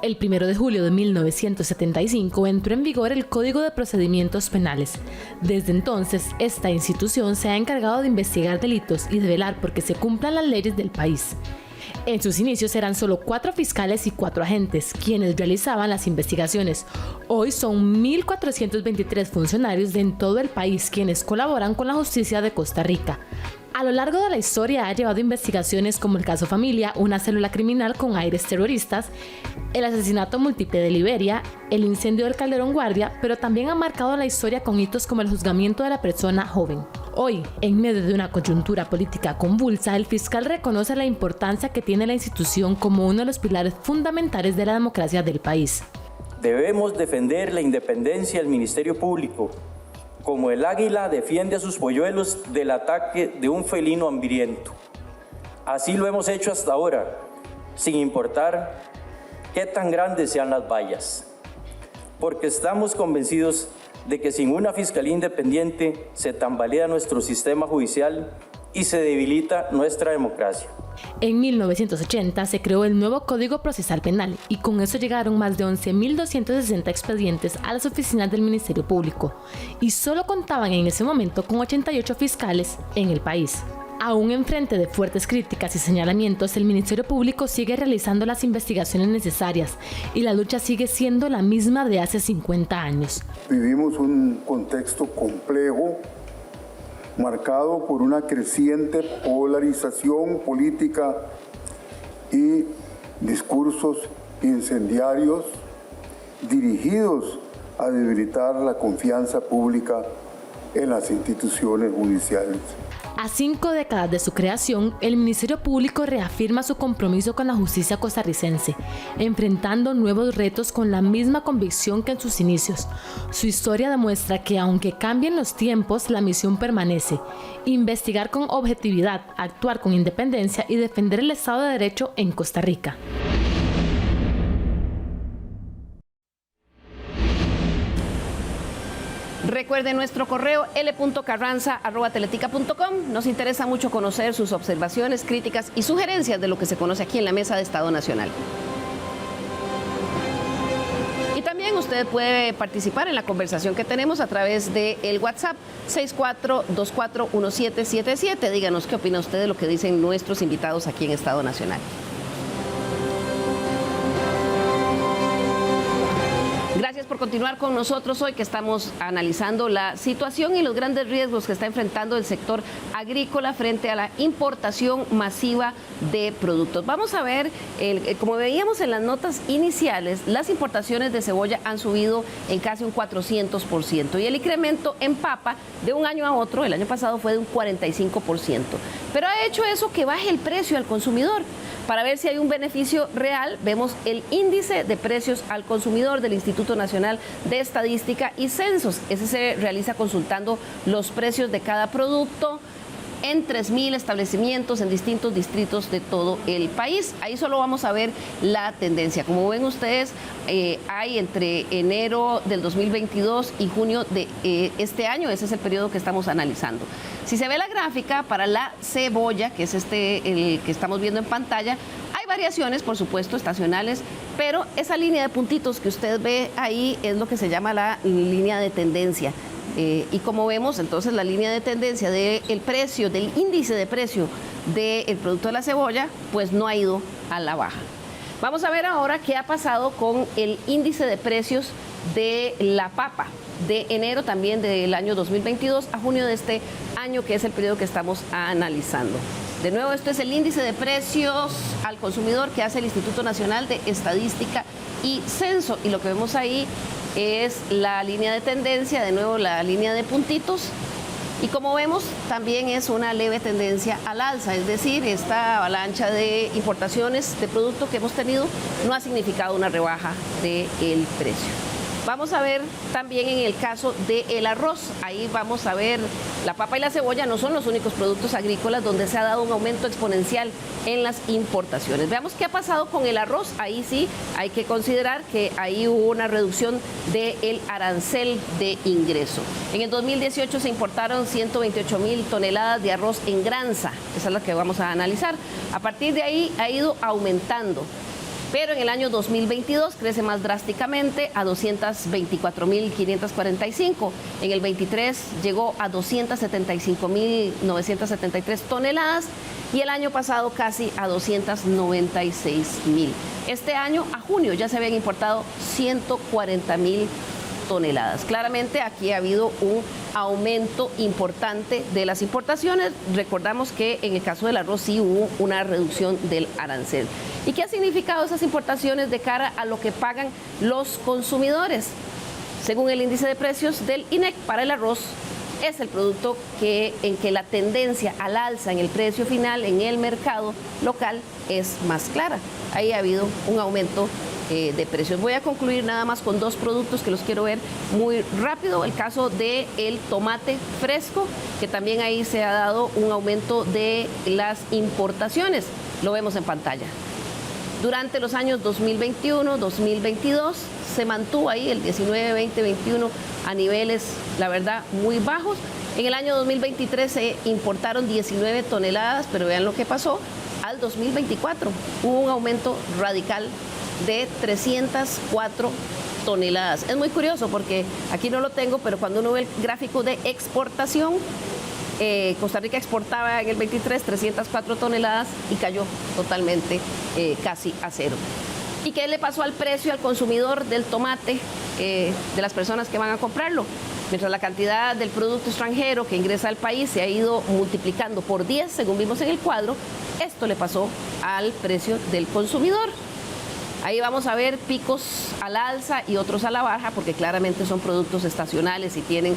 El 1 de julio de 1975 entró en vigor el Código de Procedimientos Penales. Desde entonces, esta institución se ha encargado de investigar delitos y de velar porque se cumplan las leyes del país. En sus inicios eran solo 4 fiscales y 4 agentes quienes realizaban las investigaciones. Hoy son 1.423 funcionarios en todo el país quienes colaboran con la justicia de Costa Rica. A lo largo de la historia ha llevado investigaciones como el caso Familia, una célula criminal con aires terroristas, el asesinato múltiple de Liberia, el incendio del Calderón Guardia, pero también ha marcado la historia con hitos como el juzgamiento de la persona joven. Hoy, en medio de una coyuntura política convulsa, el fiscal reconoce la importancia que tiene la institución como uno de los pilares fundamentales de la democracia del país. Debemos defender la independencia del Ministerio Público, como el águila defiende a sus polluelos del ataque de un felino hambriento. Así lo hemos hecho hasta ahora, sin importar qué tan grandes sean las vallas, porque estamos convencidos de que sin una fiscalía independiente se tambalea nuestro sistema judicial y se debilita nuestra democracia. En 1980 se creó el nuevo Código Procesal Penal y con eso llegaron más de 11.260 expedientes a las oficinas del Ministerio Público y solo contaban en ese momento con 88 fiscales en el país. Aún enfrente de fuertes críticas y señalamientos, el Ministerio Público sigue realizando las investigaciones necesarias y la lucha sigue siendo la misma de hace 50 años. Vivimos un contexto complejo, marcado por una creciente polarización política y discursos incendiarios dirigidos a debilitar la confianza pública en las instituciones judiciales. A 5 décadas de su creación, el Ministerio Público reafirma su compromiso con la justicia costarricense, enfrentando nuevos retos con la misma convicción que en sus inicios. Su historia demuestra que, aunque cambien los tiempos, la misión permanece: investigar con objetividad, actuar con independencia y defender el Estado de Derecho en Costa Rica. Recuerde nuestro correo l.carranza@teletica.com. Nos interesa mucho conocer sus observaciones, críticas y sugerencias de lo que se conoce aquí en la Mesa de Estado Nacional. Y también usted puede participar en la conversación que tenemos a través del WhatsApp 64241777. Díganos qué opina usted de lo que dicen nuestros invitados aquí en Estado Nacional. Gracias por continuar con nosotros hoy, que estamos analizando la situación y los grandes riesgos que está enfrentando el sector agrícola frente a la importación masiva de productos. Vamos a ver, como veíamos en las notas iniciales, las importaciones de cebolla han subido en casi un 400% y el incremento en papa de un año a otro, el año pasado fue de un 45%. Pero ha hecho eso que baje el precio al consumidor. Para ver si hay un beneficio real, vemos el índice de precios al consumidor del Instituto Nacional de Estadística y Censos. Ese se realiza consultando los precios de cada producto en 3.000 establecimientos en distintos distritos de todo el país. Ahí solo vamos a ver la tendencia. Como ven ustedes, hay entre enero del 2022 y junio de este año, ese es el periodo que estamos analizando. Si se ve la gráfica para la cebolla, que es el que estamos viendo en pantalla, hay variaciones, por supuesto, estacionales, pero esa línea de puntitos que usted ve ahí es lo que se llama la línea de tendencia. Y como vemos, entonces la línea de tendencia del precio, del índice de precio del producto de la cebolla, pues no ha ido a la baja. Vamos a ver ahora qué ha pasado con el índice de precios de la papa de enero también del año 2022 a junio de este año, que es el periodo que estamos analizando. De nuevo, esto es el índice de precios al consumidor que hace el Instituto Nacional de Estadística y Censo, y lo que vemos ahí es la línea de tendencia, de nuevo la línea de puntitos, y como vemos también es una leve tendencia al alza, es decir, esta avalancha de importaciones de producto que hemos tenido no ha significado una rebaja del precio. Vamos a ver también en el caso del arroz, ahí vamos a ver la papa y la cebolla no son los únicos productos agrícolas donde se ha dado un aumento exponencial en las importaciones. Veamos qué ha pasado con el arroz, ahí sí hay que considerar que ahí hubo una reducción del arancel de ingreso. En el 2018 se importaron 128.000 toneladas de arroz en granza, esa es la que vamos a analizar. A partir de ahí ha ido aumentando. Pero en el año 2022 crece más drásticamente a 224.545. En el 23 llegó a 275.973 toneladas y el año pasado casi a 296.000. Este año, a junio, ya se habían importado 140.000 toneladas. Claramente aquí ha habido un aumento importante de las importaciones. Recordamos que en el caso del arroz sí hubo una reducción del arancel. ¿Y qué ha significado esas importaciones de cara a lo que pagan los consumidores? Según el índice de precios del INEC para el arroz, es el producto en que la tendencia al alza en el precio final en el mercado local es más clara. Ahí ha habido un aumento de precios. Voy a concluir nada más con dos productos que los quiero ver muy rápido. El caso del tomate fresco, que también ahí se ha dado un aumento de las importaciones. Lo vemos en pantalla. Durante los años 2021, 2022, se mantuvo ahí el 19, 20, 21 a niveles, la verdad, muy bajos. En el año 2023 se importaron 19 toneladas, pero vean lo que pasó al 2024. Hubo un aumento radical de 304 toneladas. Es muy curioso porque aquí no lo tengo, pero cuando uno ve el gráfico de exportación, Costa Rica exportaba en el 23 304 toneladas y cayó totalmente casi a cero. ¿Y qué le pasó al precio al consumidor del tomate de las personas que van a comprarlo? Mientras la cantidad del producto extranjero que ingresa al país se ha ido multiplicando por 10, según vimos en el cuadro, esto le pasó al precio del consumidor. Ahí vamos a ver picos al alza y otros a la baja, porque claramente son productos estacionales y tienen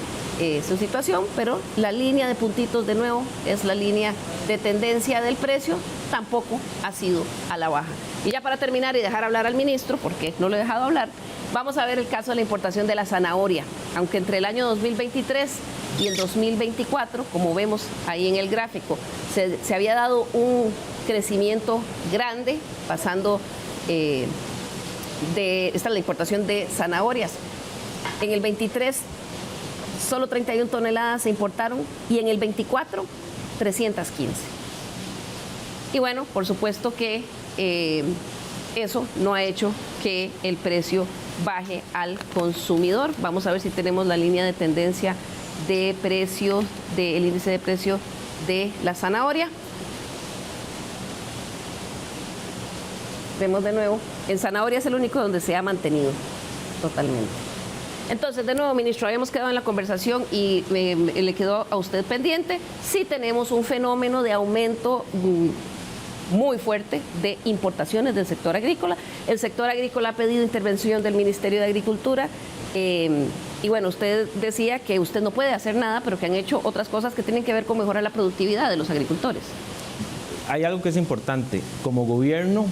su situación, pero la línea de puntitos de nuevo es la línea de tendencia del precio, tampoco ha sido a la baja. Y ya para terminar y dejar hablar al ministro, porque no lo he dejado hablar, vamos a ver el caso de la importación de la zanahoria. Aunque entre el año 2023 y el 2024, como vemos ahí en el gráfico, se había dado un crecimiento grande, pasando esta es la importación de zanahorias. En el 23 solo 31 toneladas se importaron y en el 24 315. Y bueno, por supuesto que eso no ha hecho que el precio baje al consumidor. Vamos a ver si tenemos la línea de tendencia de precio, del índice de precio de la zanahoria. Vemos de nuevo, en zanahoria es el único donde se ha mantenido totalmente. Entonces, de nuevo, ministro, habíamos quedado en la conversación y le quedó a usted pendiente. Sí tenemos un fenómeno de aumento muy fuerte de importaciones del sector agrícola. El sector agrícola ha pedido intervención del Ministerio de Agricultura. Y bueno, usted decía que usted no puede hacer nada, pero que han hecho otras cosas que tienen que ver con mejorar la productividad de los agricultores. Hay algo que es importante. Como gobierno,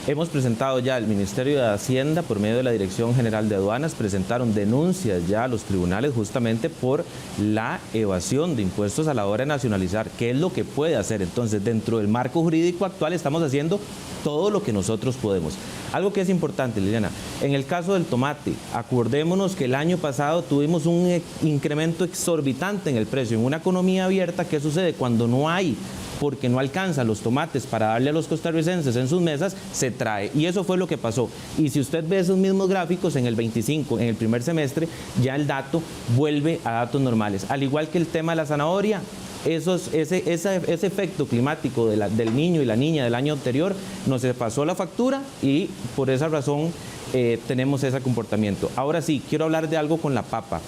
hemos presentado ya al Ministerio de Hacienda, por medio de la Dirección General de Aduanas, presentaron denuncias ya a los tribunales justamente por la evasión de impuestos a la hora de nacionalizar. ¿Qué es lo que puede hacer? Entonces, dentro del marco jurídico actual estamos haciendo todo lo que nosotros podemos. Algo que es importante, Liliana, en el caso del tomate, acordémonos que el año pasado tuvimos un incremento exorbitante en el precio. En una economía abierta, ¿qué sucede? Cuando no hay, porque no alcanzan los tomates para darle a los costarricenses en sus mesas, se trae. Y eso fue lo que pasó. Y si usted ve esos mismos gráficos en el 25, en el primer semestre, ya el dato vuelve a datos normales. Al igual que el tema de la zanahoria, ese efecto climático del niño y la niña del año anterior nos pasó la factura y por esa razón tenemos ese comportamiento. Ahora sí, quiero hablar de algo con la papa.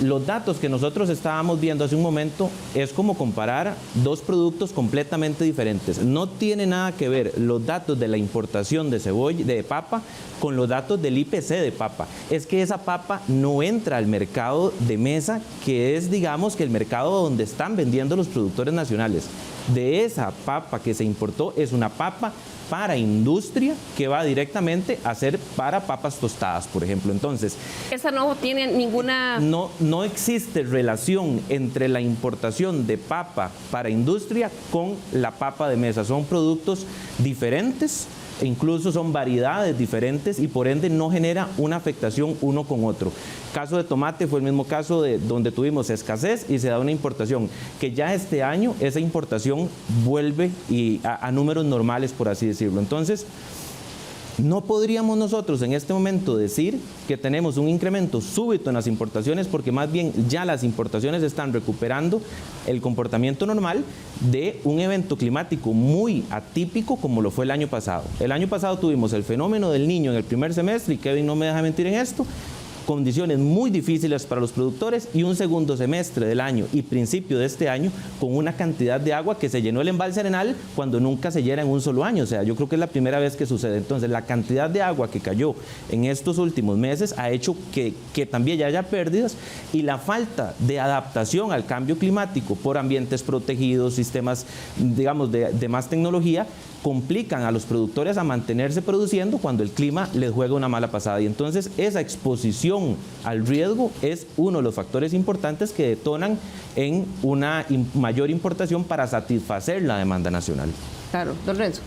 Los datos que nosotros estábamos viendo hace un momento es como comparar dos productos completamente diferentes. No tiene nada que ver los datos de la importación de cebolla, de papa, con los datos del IPC de papa. Es que esa papa no entra al mercado de mesa, que es, digamos, que el mercado donde están vendiendo los productores nacionales. De esa papa que se importó es una papa para industria que va directamente a ser para papas tostadas, por ejemplo. Entonces, esa no tiene ninguna... No existe relación entre la importación de papa para industria con la papa de mesa. Son productos diferentes, e incluso son variedades diferentes y por ende no genera una afectación uno con otro. Caso de tomate fue el mismo caso de donde tuvimos escasez y se da una importación, que ya este año esa importación vuelve a números normales, por así decirlo. Entonces, no podríamos nosotros en este momento decir que tenemos un incremento súbito en las importaciones, porque más bien ya las importaciones están recuperando el comportamiento normal de un evento climático muy atípico como lo fue el año pasado. El año pasado tuvimos el fenómeno del Niño en el primer semestre, y Kevin no me deja mentir en esto, condiciones muy difíciles para los productores, y un segundo semestre del año y principio de este año con una cantidad de agua que se llenó el embalse Arenal cuando nunca se llena en un solo año. O sea, yo creo que es la primera vez que sucede. Entonces, la cantidad de agua que cayó en estos últimos meses ha hecho que también ya haya pérdidas, y la falta de adaptación al cambio climático por ambientes protegidos, sistemas, digamos, de más tecnología, complican a los productores a mantenerse produciendo cuando el clima les juega una mala pasada. Y entonces esa exposición al riesgo es uno de los factores importantes que detonan en una mayor importación para satisfacer la demanda nacional. Claro, don Renzo.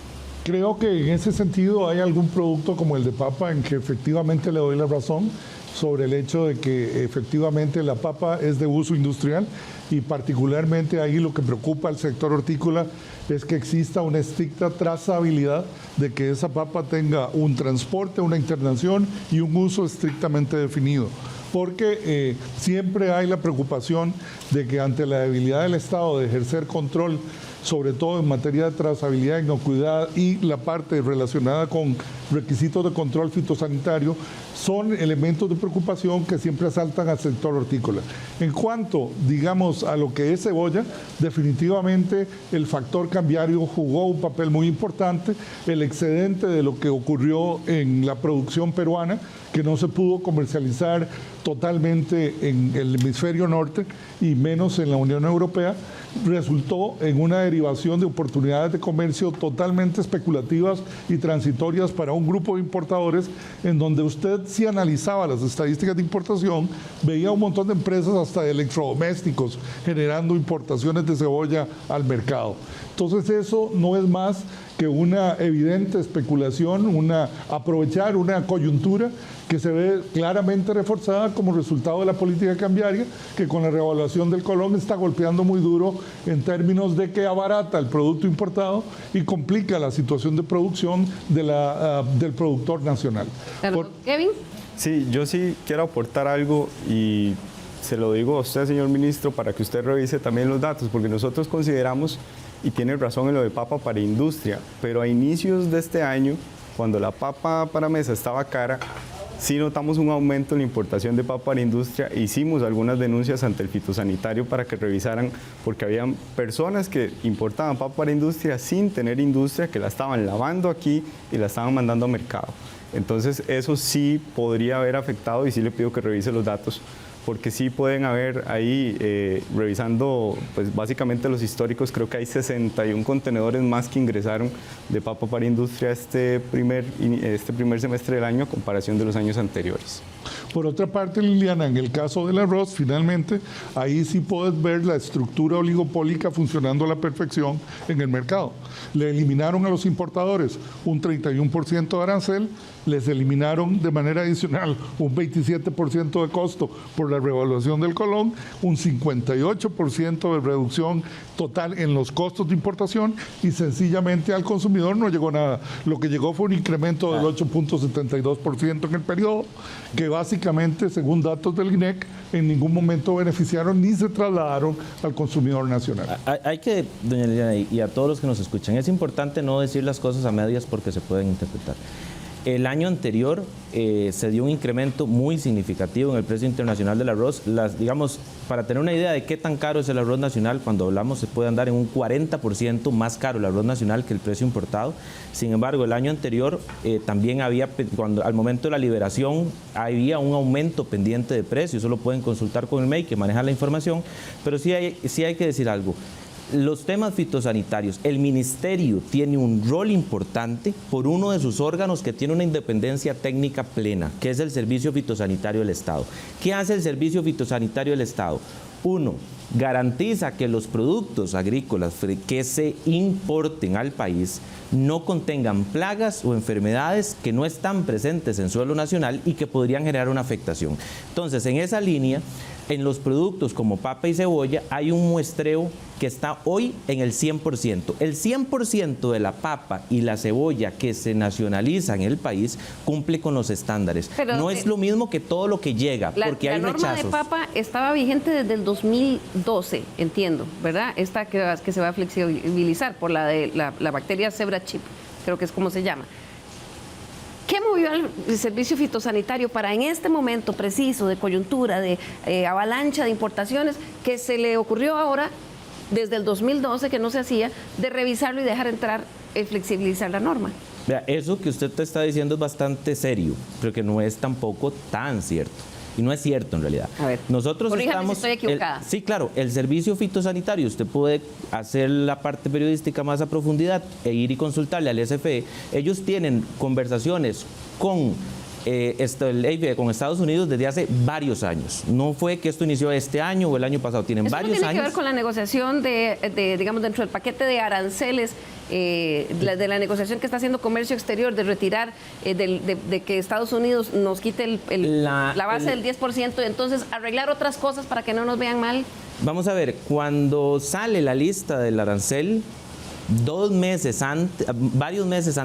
Creo que en ese sentido hay algún producto como el de papa en que efectivamente le doy la razón sobre el hecho de que efectivamente la papa es de uso industrial, y particularmente ahí lo que preocupa al sector hortícola es que exista una estricta trazabilidad de que esa papa tenga un transporte, una internación y un uso estrictamente definido. porque siempre hay la preocupación de que ante la debilidad del Estado de ejercer control, sobre todo en materia de trazabilidad, inocuidad y la parte relacionada con requisitos de control fitosanitario, son elementos de preocupación que siempre asaltan al sector hortícola. En cuanto, digamos, a lo que es cebolla, definitivamente el factor cambiario jugó un papel muy importante. El excedente de lo que ocurrió en la producción peruana, que no se pudo comercializar totalmente en el hemisferio norte y menos en la Unión Europea, resultó en una derivación de oportunidades de comercio totalmente especulativas y transitorias para un grupo de importadores, en donde usted, si analizaba las estadísticas de importación, veía un montón de empresas hasta de electrodomésticos generando importaciones de cebolla al mercado. Entonces eso no es más que una evidente especulación, aprovechar una coyuntura que se ve claramente reforzada como resultado de la política cambiaria, que con la revaluación del colón está golpeando muy duro en términos de que abarata el producto importado y complica la situación de producción del productor nacional. Kevin. Sí, yo sí quiero aportar algo y se lo digo a usted, señor ministro, para que usted revise también los datos, porque nosotros consideramos, y tiene razón en lo de papa para industria, pero a inicios de este año, cuando la papa para mesa estaba cara, sí notamos un aumento en la importación de papa para industria e hicimos algunas denuncias ante el fitosanitario para que revisaran, porque habían personas que importaban papa para industria sin tener industria, que la estaban lavando aquí y la estaban mandando a mercado. Entonces eso sí podría haber afectado y sí le pido que revise los datos, porque sí pueden haber ahí, revisando pues básicamente los históricos, creo que hay 61 contenedores más que ingresaron de papa para industria este primer semestre del año a comparación de los años anteriores. Por otra parte, Liliana, en el caso del arroz, finalmente, ahí sí puedes ver la estructura oligopólica funcionando a la perfección en el mercado. Le eliminaron a los importadores un 31% de arancel, les eliminaron de manera adicional un 27% de costo por la revaluación del colón, un 58% de reducción total en los costos de importación y sencillamente al consumidor no llegó nada. Lo que llegó fue un incremento del 8.72% en el periodo, que básicamente, según datos del INEC, en ningún momento beneficiaron ni se trasladaron al consumidor nacional. Hay que, doña Liliana, y a todos los que nos escuchan, es importante no decir las cosas a medias porque se pueden interpretar. El año anterior se dio un incremento muy significativo en el precio internacional del arroz. Digamos, para tener una idea de qué tan caro es el arroz nacional, cuando hablamos se puede andar en un 40% más caro el arroz nacional que el precio importado. Sin embargo, el año anterior también había, al momento de la liberación, había un aumento pendiente de precios. Eso lo pueden consultar con el MEI, que maneja la información. Pero sí hay que decir algo. Los temas fitosanitarios, el ministerio tiene un rol importante por uno de sus órganos que tiene una independencia técnica plena, que es el Servicio Fitosanitario del Estado. ¿Qué hace el Servicio Fitosanitario del Estado? Uno, garantiza que los productos agrícolas que se importen al país no contengan plagas o enfermedades que no están presentes en suelo nacional y que podrían generar una afectación. Entonces, en esa línea, en los productos como papa y cebolla hay un muestreo que está hoy en el 100%. El 100% de la papa y la cebolla que se nacionaliza en el país cumple con los estándares. Pero no es lo mismo que todo lo que llega, porque hay rechazos. La norma de papa estaba vigente desde el 2012, entiendo, ¿verdad? Esta que se va a flexibilizar por la bacteria Zebra chip, creo que es como se llama. ¿Qué movió al servicio fitosanitario para en este momento preciso de coyuntura, de avalancha de importaciones, que se le ocurrió ahora, desde el 2012, que no se hacía, de revisarlo y dejar entrar, flexibilizar la norma? Vea, eso que usted te está diciendo es bastante serio, pero que no es tampoco tan cierto. Y no es cierto en realidad. A ver, nosotros estamos, si estoy equivocada. Sí, claro, el servicio fitosanitario, usted puede hacer la parte periodística más a profundidad e ir y consultarle al SFE. Ellos tienen conversaciones con con Estados Unidos desde hace varios años. No fue que esto inició este año o el año pasado, tienen varios años. ¿Eso tiene que ver con la negociación digamos, dentro del paquete de aranceles, de la negociación que está haciendo Comercio Exterior, de retirar, de que Estados Unidos nos quite la base del 10% y entonces arreglar otras cosas para que no nos vean mal? Vamos a ver, cuando sale la lista del arancel, varios meses antes,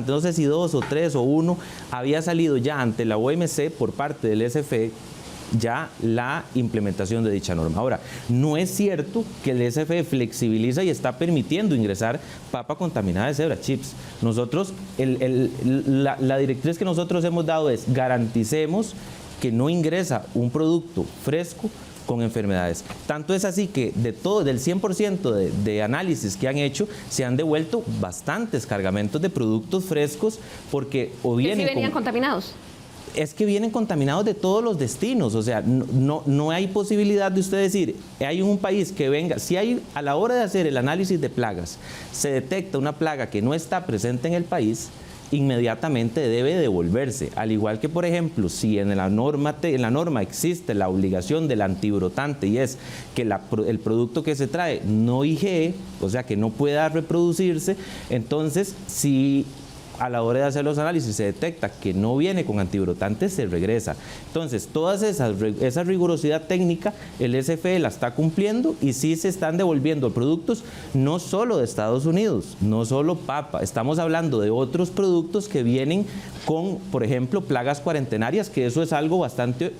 no sé si 2 o 3 o 1, había salido ya ante la OMC por parte del SFE ya la implementación de dicha norma. Ahora, no es cierto que el SFE flexibiliza y está permitiendo ingresar papa contaminada de cebra, chips. Nosotros, la directriz que nosotros hemos dado es garanticemos que no ingresa un producto fresco con enfermedades. Tanto es así que del 100% de análisis que han hecho, se han devuelto bastantes cargamentos de productos frescos porque o vienen... ¿Que sí venían contaminados? Es que vienen contaminados de todos los destinos, o sea, no hay posibilidad de usted decir, hay un país que venga, si hay a la hora de hacer el análisis de plagas, se detecta una plaga que no está presente en el país, inmediatamente debe devolverse. Al igual que, por ejemplo, si en la norma existe la obligación del antibrotante y es que el producto que se trae no IgE, o sea, que no pueda reproducirse, entonces, si a la hora de hacer los análisis se detecta que no viene con antibrotantes, se regresa. Entonces, toda esa rigurosidad técnica, el SFE la está cumpliendo y sí se están devolviendo productos no solo de Estados Unidos, no solo papa, estamos hablando de otros productos que vienen con, por ejemplo, plagas cuarentenarias, que eso es algo bastante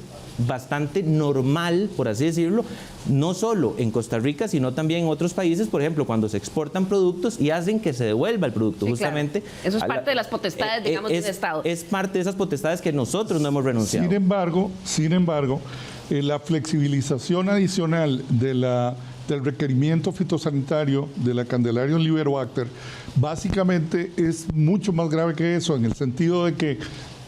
normal, por así decirlo, no solo en Costa Rica, sino también en otros países, por ejemplo, cuando se exportan productos y hacen que se devuelva el producto, sí, justamente. Claro. Eso es parte de las potestades, digamos, del Estado. Es parte de esas potestades que nosotros no hemos renunciado. Sin embargo, la flexibilización adicional del requerimiento fitosanitario de la Candelaria Oliverbacter, básicamente es mucho más grave que eso, en el sentido de que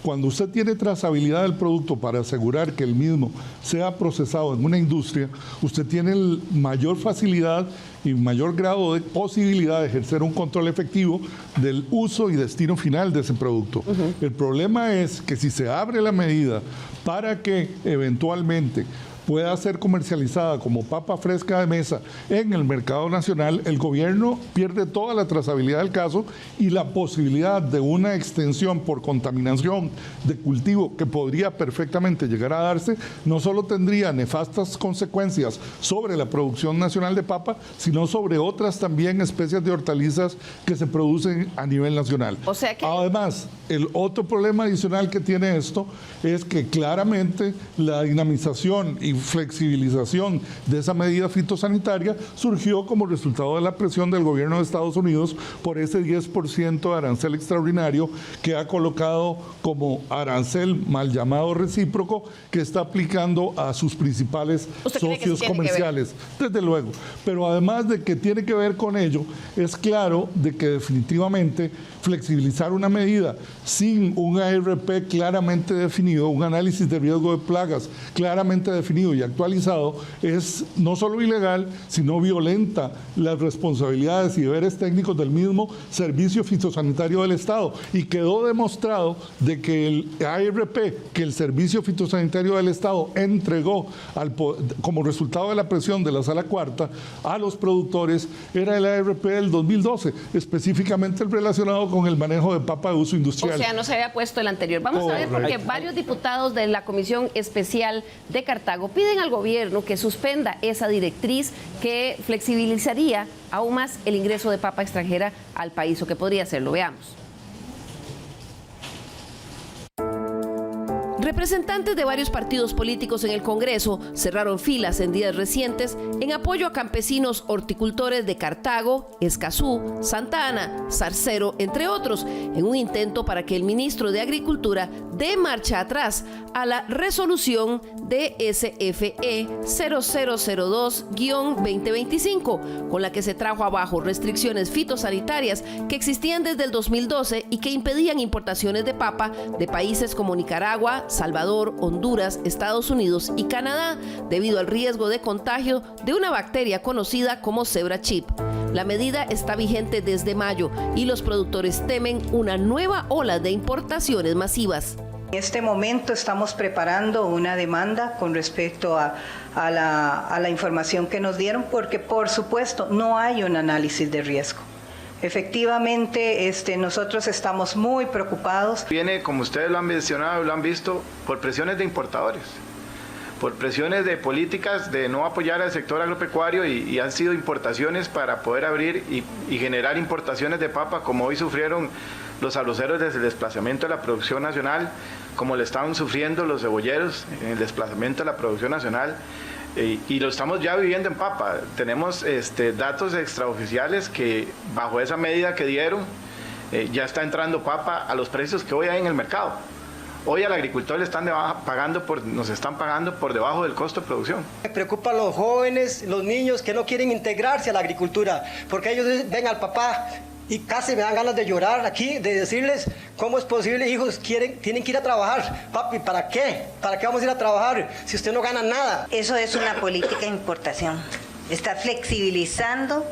cuando usted tiene trazabilidad del producto para asegurar que el mismo sea procesado en una industria, usted tiene mayor facilidad y mayor grado de posibilidad de ejercer un control efectivo del uso y destino final de ese producto. El problema es que si se abre la medida para que eventualmente pueda ser comercializada como papa fresca de mesa en el mercado nacional, el gobierno pierde toda la trazabilidad del caso y la posibilidad de una extensión por contaminación de cultivo que podría perfectamente llegar a darse, no solo tendría nefastas consecuencias sobre la producción nacional de papa, sino sobre otras también especies de hortalizas que se producen a nivel nacional. O sea que... Además, el otro problema adicional que tiene esto es que claramente la dinamización y flexibilización de esa medida fitosanitaria surgió como resultado de la presión del gobierno de Estados Unidos por ese 10% de arancel extraordinario que ha colocado como arancel mal llamado recíproco que está aplicando a sus principales socios comerciales. Desde luego. Pero además de que tiene que ver con ello, es claro de que definitivamente flexibilizar una medida sin un ARP claramente definido, un análisis de riesgo de plagas claramente definido y actualizado, es no solo ilegal, sino violenta las responsabilidades y deberes técnicos del mismo Servicio Fitosanitario del Estado. Y quedó demostrado de que el ARP que el Servicio Fitosanitario del Estado entregó como resultado de la presión de la Sala Cuarta a los productores era el ARP del 2012, específicamente el relacionado con el manejo de papa de uso industrial. O sea, no se había puesto el anterior. Vamos a ver, porque varios diputados de la Comisión Especial de Cartago piden al gobierno que suspenda esa directriz que flexibilizaría aún más el ingreso de papa extranjera al país, o que podría hacerlo. Veamos. Representantes de varios partidos políticos en el Congreso cerraron filas en días recientes en apoyo a campesinos horticultores de Cartago, Escazú, Santa Ana, Zarcero, entre otros, en un intento para que el ministro de Agricultura dé marcha atrás a la resolución de SFE 0002-2025, con la que se trajo abajo restricciones fitosanitarias que existían desde el 2012 y que impedían importaciones de papa de países como Nicaragua, Salvador, Honduras, Estados Unidos y Canadá, debido al riesgo de contagio de una bacteria conocida como cebra chip. La medida está vigente desde mayo y los productores temen una nueva ola de importaciones masivas. En este momento estamos preparando una demanda con respecto a la información que nos dieron, porque por supuesto no hay un análisis de riesgo. Efectivamente, nosotros estamos muy preocupados. Viene, como ustedes lo han mencionado, lo han visto, por presiones de importadores, por presiones de políticas de no apoyar al sector agropecuario y han sido importaciones para poder abrir y generar importaciones de papa, como hoy sufrieron los arroceros desde el desplazamiento de la producción nacional, como le están sufriendo los cebolleros en el desplazamiento de la producción nacional. Y lo estamos ya viviendo en papa. Tenemos datos extraoficiales que bajo esa medida que dieron ya está entrando papa a los precios que hoy hay en el mercado. Hoy al agricultor nos están pagando por debajo del costo de producción. Me preocupa a los jóvenes, los niños que no quieren integrarse a la agricultura, porque ellos ven al papá y casi me dan ganas de llorar aquí, de decirles cómo es posible, hijos, tienen que ir a trabajar. Papi, ¿para qué? ¿Para qué vamos a ir a trabajar si usted no gana nada? Eso es una política de importación. Está flexibilizando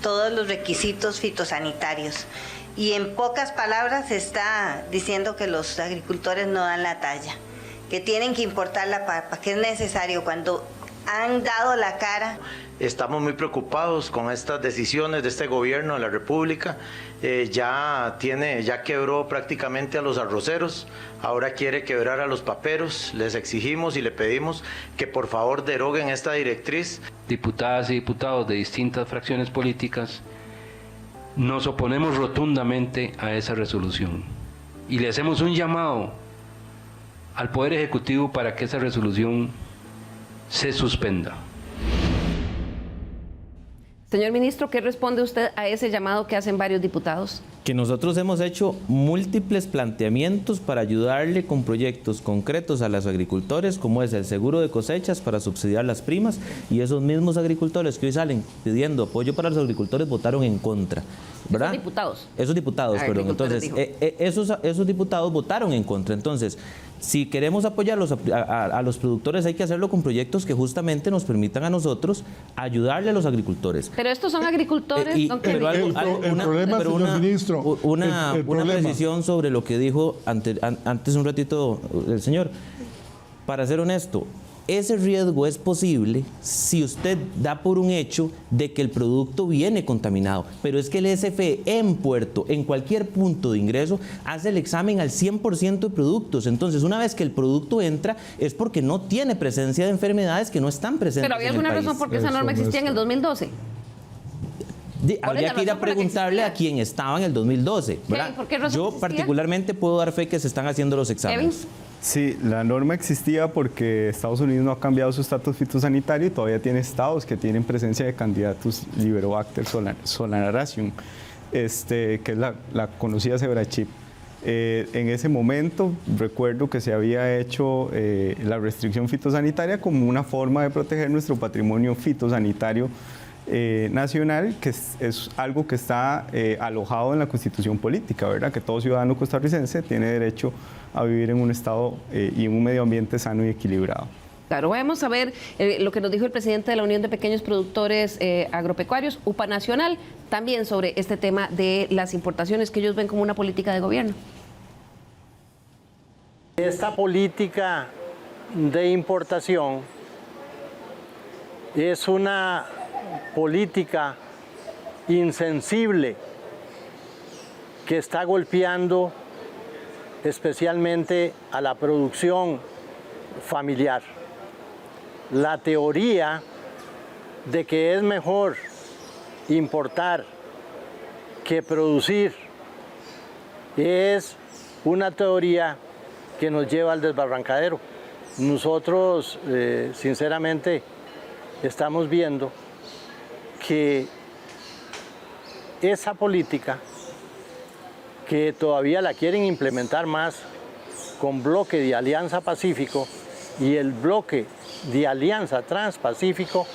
todos los requisitos fitosanitarios. Y en pocas palabras está diciendo que los agricultores no dan la talla, que tienen que importar la papa, que es necesario cuando han dado la cara. Estamos muy preocupados con estas decisiones de este gobierno de la República. Ya quebró prácticamente a los arroceros, ahora quiere quebrar a los paperos. Les exigimos y le pedimos que por favor deroguen esta directriz. Diputadas y diputados de distintas fracciones políticas nos oponemos rotundamente a esa resolución y le hacemos un llamado al Poder Ejecutivo para que esa resolución se suspenda. Señor ministro, ¿qué responde usted a ese llamado que hacen varios diputados? Que nosotros hemos hecho múltiples planteamientos para ayudarle con proyectos concretos a los agricultores, como es el seguro de cosechas para subsidiar las primas, y esos mismos agricultores que hoy salen pidiendo apoyo para los agricultores votaron en contra, ¿verdad? Esos diputados. Esos diputados, perdón. Entonces, esos diputados votaron en contra. Entonces, si queremos apoyar a los productores, hay que hacerlo con proyectos que justamente nos permitan a nosotros ayudarle a los agricultores. Pero estos son agricultores, el problema, señor ministro, una precisión sobre lo que dijo antes un ratito el señor. Para ser honesto, ese riesgo es posible si usted da por un hecho de que el producto viene contaminado, pero es que el SFE en puerto, en cualquier punto de ingreso, hace el examen al 100% de productos. Entonces, una vez que el producto entra, es porque no tiene presencia de enfermedades que no están presentes en el país. ¿Pero había alguna razón por qué esa norma existía en el 2020? Habría que ir a preguntarle a quien estaba en el 2012, ¿verdad? ¿Por qué razón Yo existía? particularmente puedo dar fe que se están haciendo los exámenes. Sí, la norma existía porque Estados Unidos no ha cambiado su estatus fitosanitario y todavía tiene estados que tienen presencia de candidatos Liberobacter solanaceae, que es la conocida Zebrachip. En ese momento recuerdo que se había hecho la restricción fitosanitaria como una forma de proteger nuestro patrimonio fitosanitario nacional, que es algo que está alojado en la Constitución política, ¿verdad? Que todo ciudadano costarricense tiene derecho a vivir en un estado y en un medio ambiente sano y equilibrado. Claro, vamos a ver lo que nos dijo el presidente de la Unión de Pequeños Productores Agropecuarios, UPA Nacional, también sobre este tema de las importaciones que ellos ven como una política de gobierno. Esta política de importación es una política insensible que está golpeando especialmente a la producción familiar. La teoría de que es mejor importar que producir es una teoría que nos lleva al desbarrancadero. Nosotros, sinceramente, estamos viendo que esa política, que todavía la quieren implementar más con bloque de Alianza Pacífico y el bloque de Alianza Transpacífico,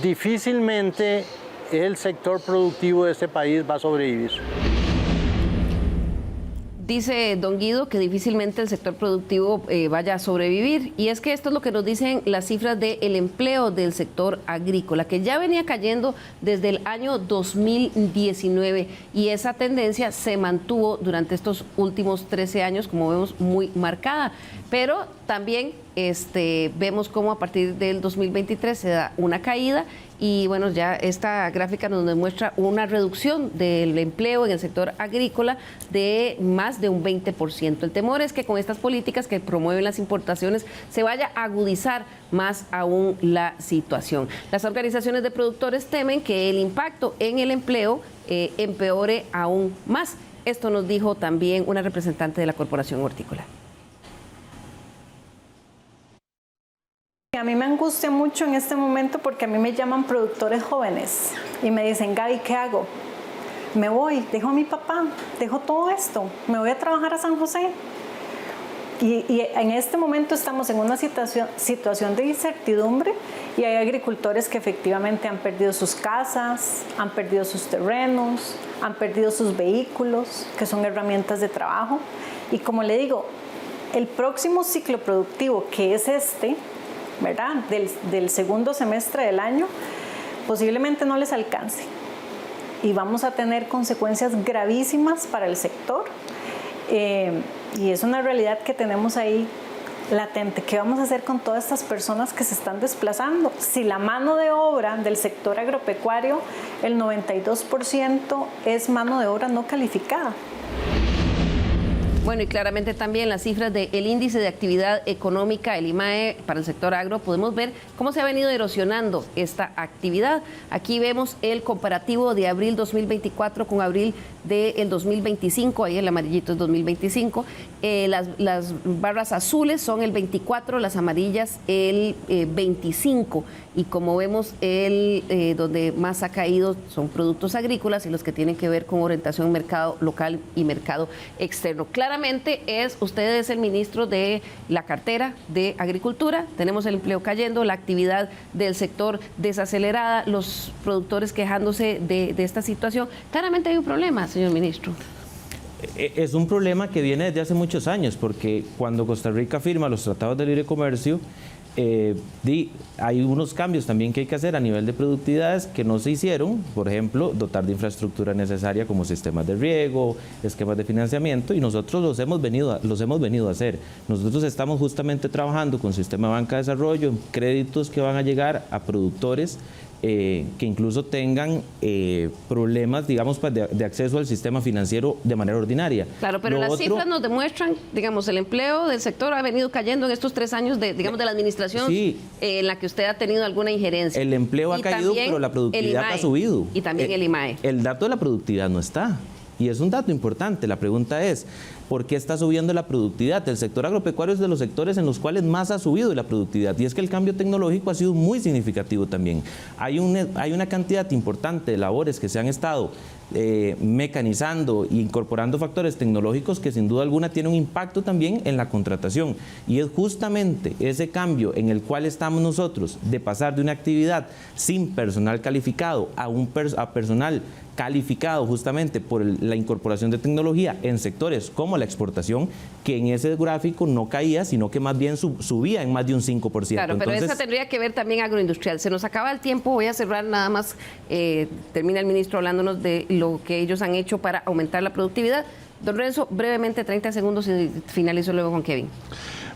difícilmente el sector productivo de este país va a sobrevivir. Dice don Guido que difícilmente el sector productivo vaya a sobrevivir, y es que esto es lo que nos dicen las cifras del empleo del sector agrícola, que ya venía cayendo desde el año 2019, y esa tendencia se mantuvo durante estos últimos 13 años, como vemos, muy marcada. Pero también vemos cómo a partir del 2023 se da una caída, y bueno, ya esta gráfica nos demuestra una reducción del empleo en el sector agrícola de más de un 20%. El temor es que con estas políticas que promueven las importaciones se vaya a agudizar más aún la situación. Las organizaciones de productores temen que el impacto en el empleo empeore aún más. Esto nos dijo también una representante de la Corporación Hortícola. A mí me angustia mucho en este momento porque a mí me llaman productores jóvenes y me dicen, Gaby, ¿qué hago? Me voy, dejo a mi papá, dejo todo esto, me voy a trabajar a San José. Y en este momento estamos en una situación de incertidumbre y hay agricultores que efectivamente han perdido sus casas, han perdido sus terrenos, han perdido sus vehículos, que son herramientas de trabajo. Y como le digo, el próximo ciclo productivo, que es este, ¿verdad?, del segundo semestre del año, posiblemente no les alcance. Y vamos a tener consecuencias gravísimas para el sector. Y es una realidad que tenemos ahí latente. ¿Qué vamos a hacer con todas estas personas que se están desplazando? Si la mano de obra del sector agropecuario, el 92% es mano de obra no calificada. Bueno, y claramente también las cifras del índice de actividad económica, el IMAE, para el sector agro, podemos ver cómo se ha venido erosionando esta actividad. Aquí vemos el comparativo de abril 2024 con abril del 2025, ahí el amarillito es 2025. Las barras azules son el 24, las amarillas el 25. Y como vemos, donde más ha caído son productos agrícolas y los que tienen que ver con orientación mercado local y mercado externo. Claramente usted es el ministro de la cartera de Agricultura, tenemos el empleo cayendo, la actividad del sector desacelerada, los productores quejándose de esta situación. Claramente hay un problema, señor ministro. Es un problema que viene desde hace muchos años, porque cuando Costa Rica firma los tratados de libre comercio, hay unos cambios también que hay que hacer a nivel de productividades que no se hicieron, por ejemplo, dotar de infraestructura necesaria como sistemas de riego, esquemas de financiamiento, y nosotros los hemos venido a hacer. Nosotros estamos justamente trabajando con Sistema de Banca de Desarrollo, en créditos que van a llegar a productores que incluso tengan problemas, digamos, de acceso al sistema financiero de manera ordinaria. Claro, pero las cifras nos demuestran, digamos, el empleo del sector ha venido cayendo en estos 3 años de la administración, sí, en la que usted ha tenido alguna injerencia. El empleo ha caído, pero la productividad ha subido. Y también el IMAE. El dato de la productividad no está. Y es un dato importante. La pregunta es, ¿por qué está subiendo la productividad? El sector agropecuario es de los sectores en los cuales más ha subido la productividad. Y es que el cambio tecnológico ha sido muy significativo también. Hay una cantidad importante de labores que se han estado mecanizando e incorporando factores tecnológicos que sin duda alguna tienen un impacto también en la contratación. Y es justamente ese cambio en el cual estamos nosotros, de pasar de una actividad sin personal calificado a personal calificado justamente por la incorporación de tecnología en sectores como la exportación, que en ese gráfico no caía, sino que más bien subía en más de un 5%. Claro, pero esa tendría que ver también agroindustrial. Se nos acaba el tiempo, voy a cerrar nada más, termina el ministro hablándonos de lo que ellos han hecho para aumentar la productividad. Don Renzo, brevemente, 30 segundos y finalizo luego con Kevin.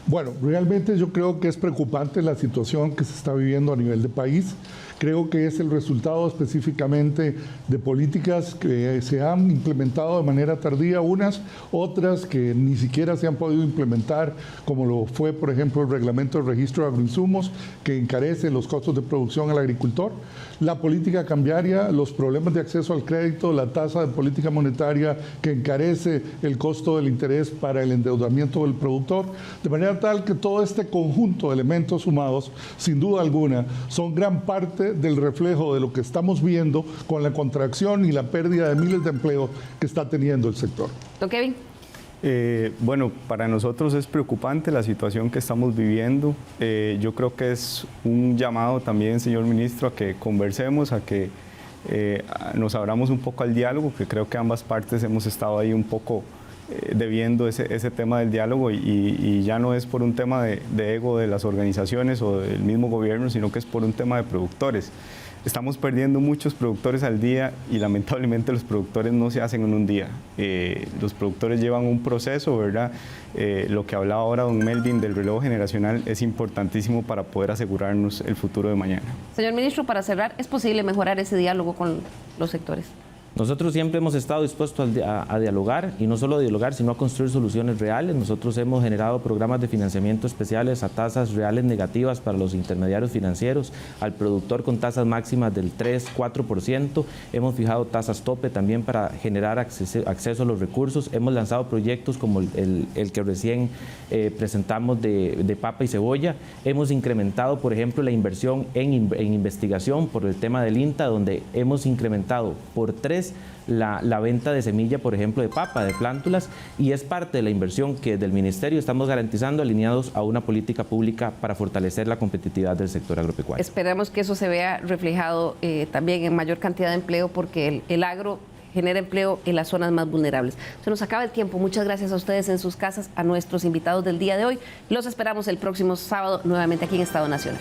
Bueno, realmente yo creo que es preocupante la situación que se está viviendo a nivel de país. Creo que es el resultado específicamente de políticas que se han implementado de manera tardía, otras que ni siquiera se han podido implementar, como lo fue, por ejemplo, el reglamento de registro de agroinsumos, que encarece los costos de producción al agricultor, la política cambiaria, los problemas de acceso al crédito, la tasa de política monetaria que encarece el costo del interés para el endeudamiento del productor, de manera tal que todo este conjunto de elementos sumados, sin duda alguna, son gran parte del reflejo de lo que estamos viendo con la contracción y la pérdida de miles de empleos que está teniendo el sector. Don Kevin. Bueno, para nosotros es preocupante la situación que estamos viviendo. Yo creo que es un llamado también, señor ministro, a que conversemos, a que nos abramos un poco al diálogo, que creo que ambas partes hemos estado ahí un poco debiendo ese tema del diálogo y ya no es por un tema de ego de las organizaciones o del mismo gobierno, sino que es por un tema de productores. Estamos perdiendo muchos productores al día y lamentablemente los productores no se hacen en un día. Los productores llevan un proceso, ¿verdad? Lo que hablaba ahora don Melvin del relevo generacional es importantísimo para poder asegurarnos el futuro de mañana. Señor ministro, para cerrar, ¿es posible mejorar ese diálogo con los sectores? Nosotros siempre hemos estado dispuestos a dialogar, y no solo a dialogar, sino a construir soluciones reales. Nosotros hemos generado programas de financiamiento especiales a tasas reales negativas para los intermediarios financieros, al productor con tasas máximas del 3-4%. Hemos fijado tasas tope también para generar acceso a los recursos. Hemos lanzado proyectos como el que recién presentamos de papa y cebolla. Hemos incrementado, por ejemplo, la inversión en investigación por el tema del INTA, donde hemos incrementado por 3 la venta de semilla, por ejemplo, de papa, de plántulas, y es parte de la inversión que desde el Ministerio estamos garantizando, alineados a una política pública para fortalecer la competitividad del sector agropecuario. Esperamos que eso se vea reflejado también en mayor cantidad de empleo, porque el agro genera empleo en las zonas más vulnerables. Se nos acaba el tiempo. Muchas gracias a ustedes en sus casas, a nuestros invitados del día de hoy. Los esperamos el próximo sábado nuevamente aquí en Estado Nacional.